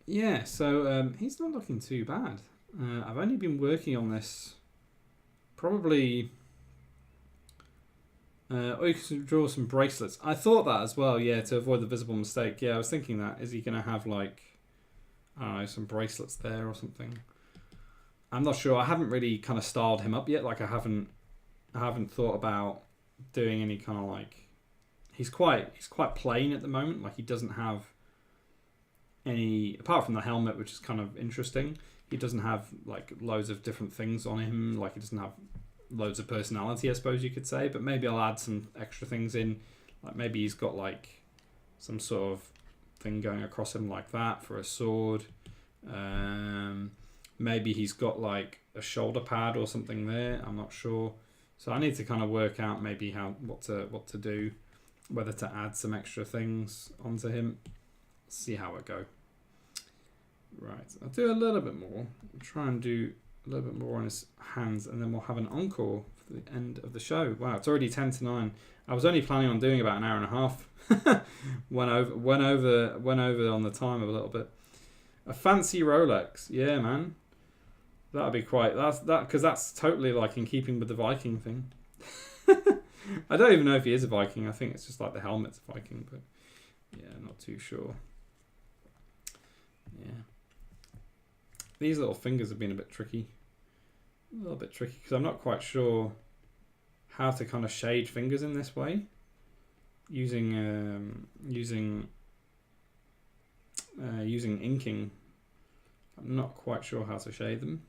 Yeah, so he's not looking too bad. I've only been working on this probably... oh, you can draw some bracelets. I thought that as well, yeah, to avoid the visible mistake. Yeah, I was thinking that. Is he going to have, like, I don't know, some bracelets there or something? I'm not sure. I haven't really kind of styled him up yet. Like, I haven't thought about doing any kind of, like... He's quite plain at the moment. Like, he doesn't have any, apart from the helmet, which is kind of interesting, he doesn't have like loads of different things on him. Like, he doesn't have loads of personality, I suppose you could say. But maybe I'll add some extra things in. Like, maybe he's got like some sort of thing going across him like that for a sword. Maybe he's got like a shoulder pad or something there. I'm not sure. So I need to kind of work out maybe what to do, whether to add some extra things onto him. See how it go. Right, I'll do a little bit more. I'll try and do a little bit more on his hands, and then we'll have an encore for the end of the show. Wow, it's already 10 to 9. I was only planning on doing about an hour and a half. went over on the time a little bit. A fancy Rolex, yeah, man. That'd be quite. Because that's totally like in keeping with the Viking thing. I don't even know if he is a Viking. I think it's just like the helmet's a Viking, but yeah, not too sure. Yeah. These little fingers have been a bit tricky. a little bit tricky because I'm not quite sure how to kind of shade fingers in this way using inking. I'm not quite sure how to shade them,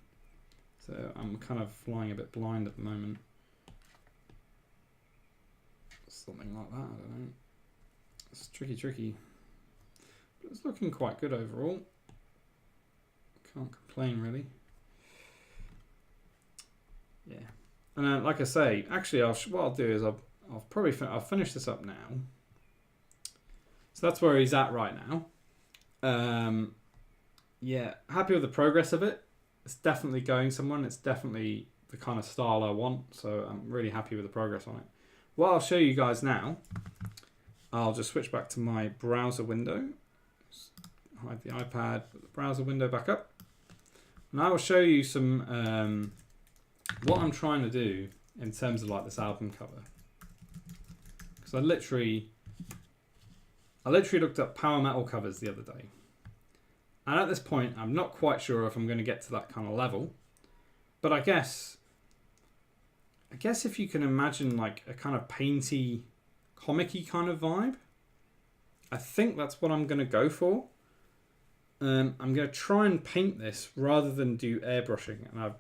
so I'm kind of flying a bit blind at the moment. Something like that, I don't know. It's tricky, but it's looking quite good overall. Can't complain really. Yeah, and like I say, actually, what I'll do is I'll finish this up now. So that's where he's at right now. Yeah, happy with the progress of it. It's definitely going somewhere. It's definitely the kind of style I want. So I'm really happy with the progress on it. What I'll show you guys now, I'll just switch back to my browser window. Just hide the iPad, put the browser window back up. And I will show you some what I'm trying to do in terms of like this album cover. Because I literally looked up power metal covers the other day. And at this point, I'm not quite sure if I'm going to get to that kind of level. But I guess if you can imagine like a kind of painty, comic-y kind of vibe, I think that's what I'm going to go for. I'm going to try and paint this rather than do airbrushing. And I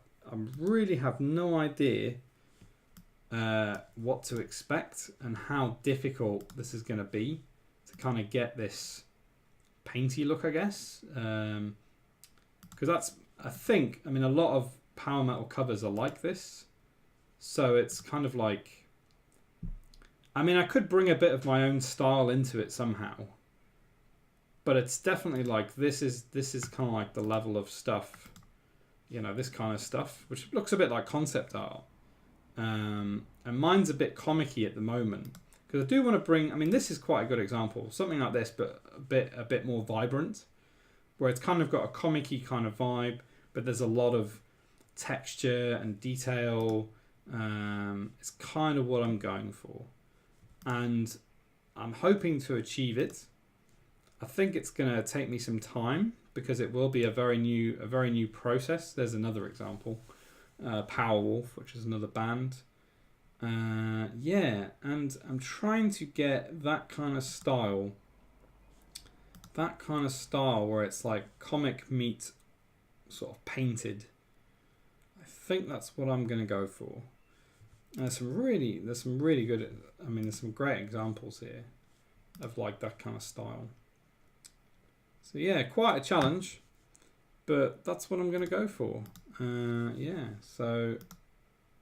really have no idea what to expect and how difficult this is going to be to kind of get this painty look, I guess. Because that's, I mean, a lot of power metal covers are like this. So it's kind of like, I mean, I could bring a bit of my own style into it somehow. But it's definitely like, this is kind of like the level of stuff, you know, this kind of stuff, which looks a bit like concept art. And mine's a bit comic-y at the moment. Because I do want to bring, I mean, this is quite a good example. Something like this, but a bit more vibrant. Where it's kind of got a comic-y kind of vibe, but there's a lot of texture and detail. It's kind of what I'm going for. And I'm hoping to achieve it. I think it's going to take me some time because it will be a very new process. There's another example, Powerwolf, which is another band. Yeah, and I'm trying to get that kind of style where it's like comic meet sort of painted. I think that's what I'm going to go for. There's some really good, I mean, there's some great examples here of like that kind of style. So yeah, quite a challenge, but that's what I'm going to go for. Yeah, so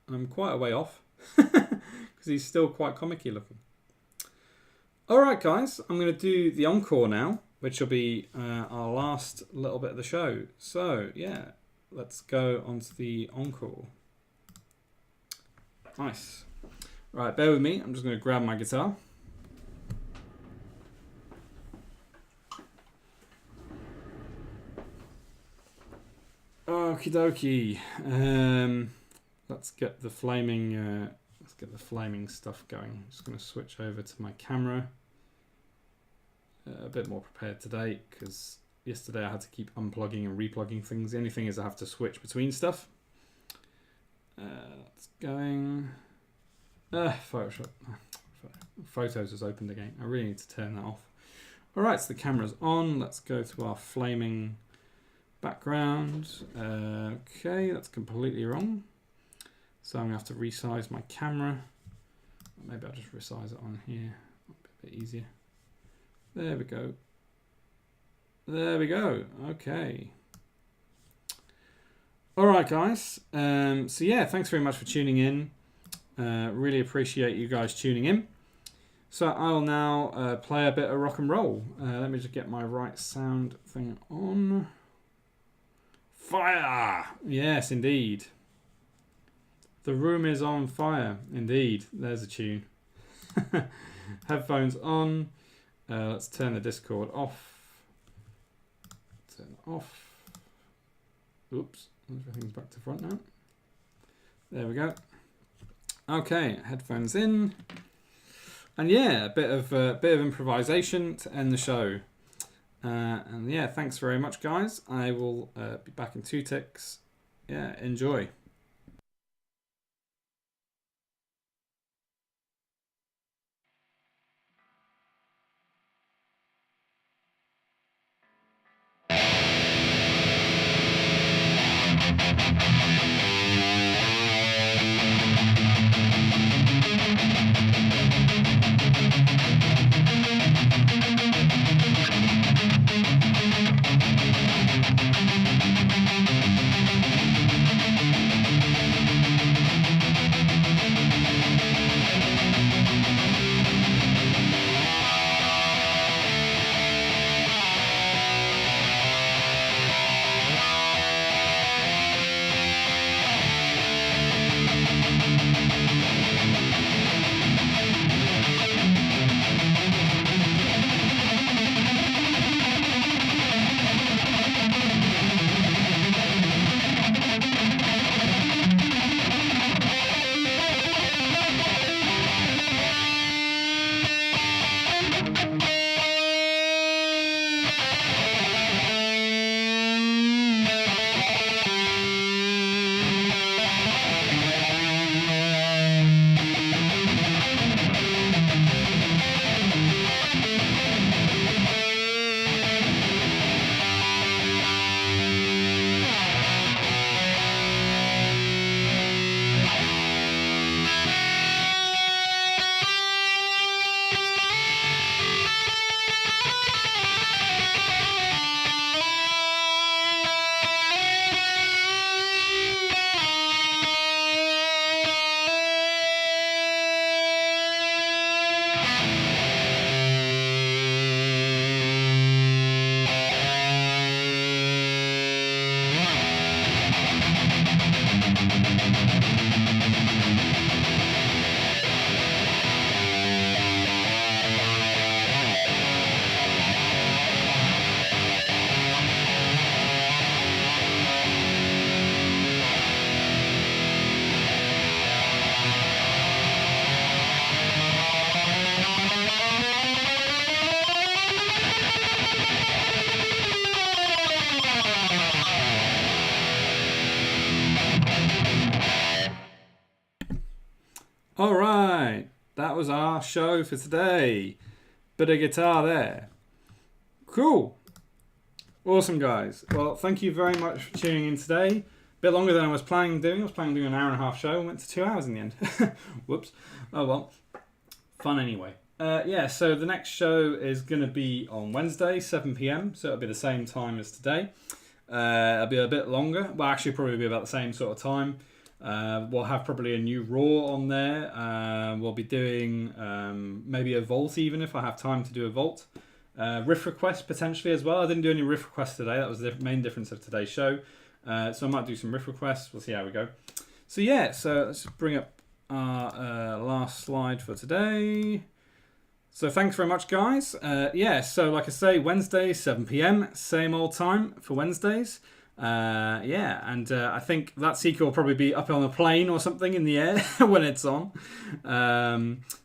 I'm quite a way off because he's still quite comic-y looking. All right, guys, I'm going to do the encore now, which will be our last little bit of the show. So yeah, let's go on to the encore. Nice. Right, bear with me. I'm just going to grab my guitar. Okie dokie. Let's get the flaming stuff going. I'm just going to switch over to my camera. A bit more prepared today because yesterday I had to keep unplugging and replugging things. The only thing is I have to switch between stuff. It's going. Photoshop. Photos has opened again. I really need to turn that off. All right, so the camera's on. Let's go to our flaming background. Okay, that's completely wrong. So I'm gonna have to resize my camera. Maybe I'll just resize it on here. Might be a bit easier. There we go. There we go. Okay. All right, guys. So yeah, thanks very much for tuning in. Really appreciate you guys tuning in. So I'll now play a bit of rock and roll. Let me just get my right sound thing on. Fire! Yes, indeed. The room is on fire. Indeed. There's a tune. Headphones on. Let's turn the Discord off. Turn it off. Oops. Everything's back to front now. There we go. Okay, headphones in. And yeah, a bit of improvisation to end the show. And yeah, thanks very much, guys. I will be back in 2 ticks. Yeah, enjoy. All right, that was our show for today. Bit of guitar there. Cool. Awesome, guys. Well, thank you very much for tuning in today. Bit longer than I was planning on doing. I was planning on doing an hour and a half show and went to 2 hours in the end. Whoops. Oh well. Fun anyway. Yeah, so the next show is going to be on Wednesday, 7 p.m. So it'll be the same time as today. It'll be a bit longer. Well, actually, probably be about the same sort of time. We'll have probably a new Raw on there. We'll be doing maybe a Vault even if I have time to do a Vault. Riff request potentially as well. I didn't do any riff requests today. That was the main difference of today's show. So I might do some riff requests. We'll see how we go. So yeah, so let's just bring up our last slide for today. So thanks very much, guys. Yeah, so like I say, Wednesday, 7 p.m, same old time for Wednesdays. Yeah, and I think that Seeker will probably be up on a plane or something in the air when it's on.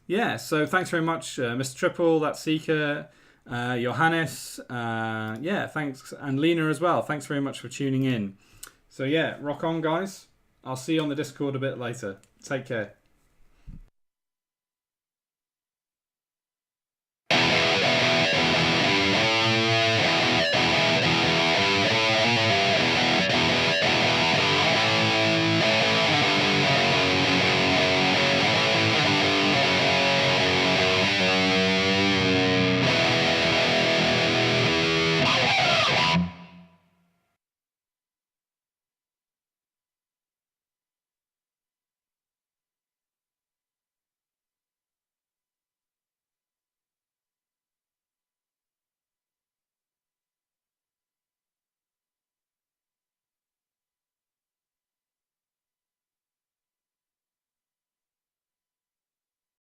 Yeah, so thanks very much, Mr. Triple, that Seeker, Johannes, yeah, thanks, and Lena as well. Thanks very much for tuning in. So yeah, rock on, guys. I'll see you on the Discord a bit later. Take care.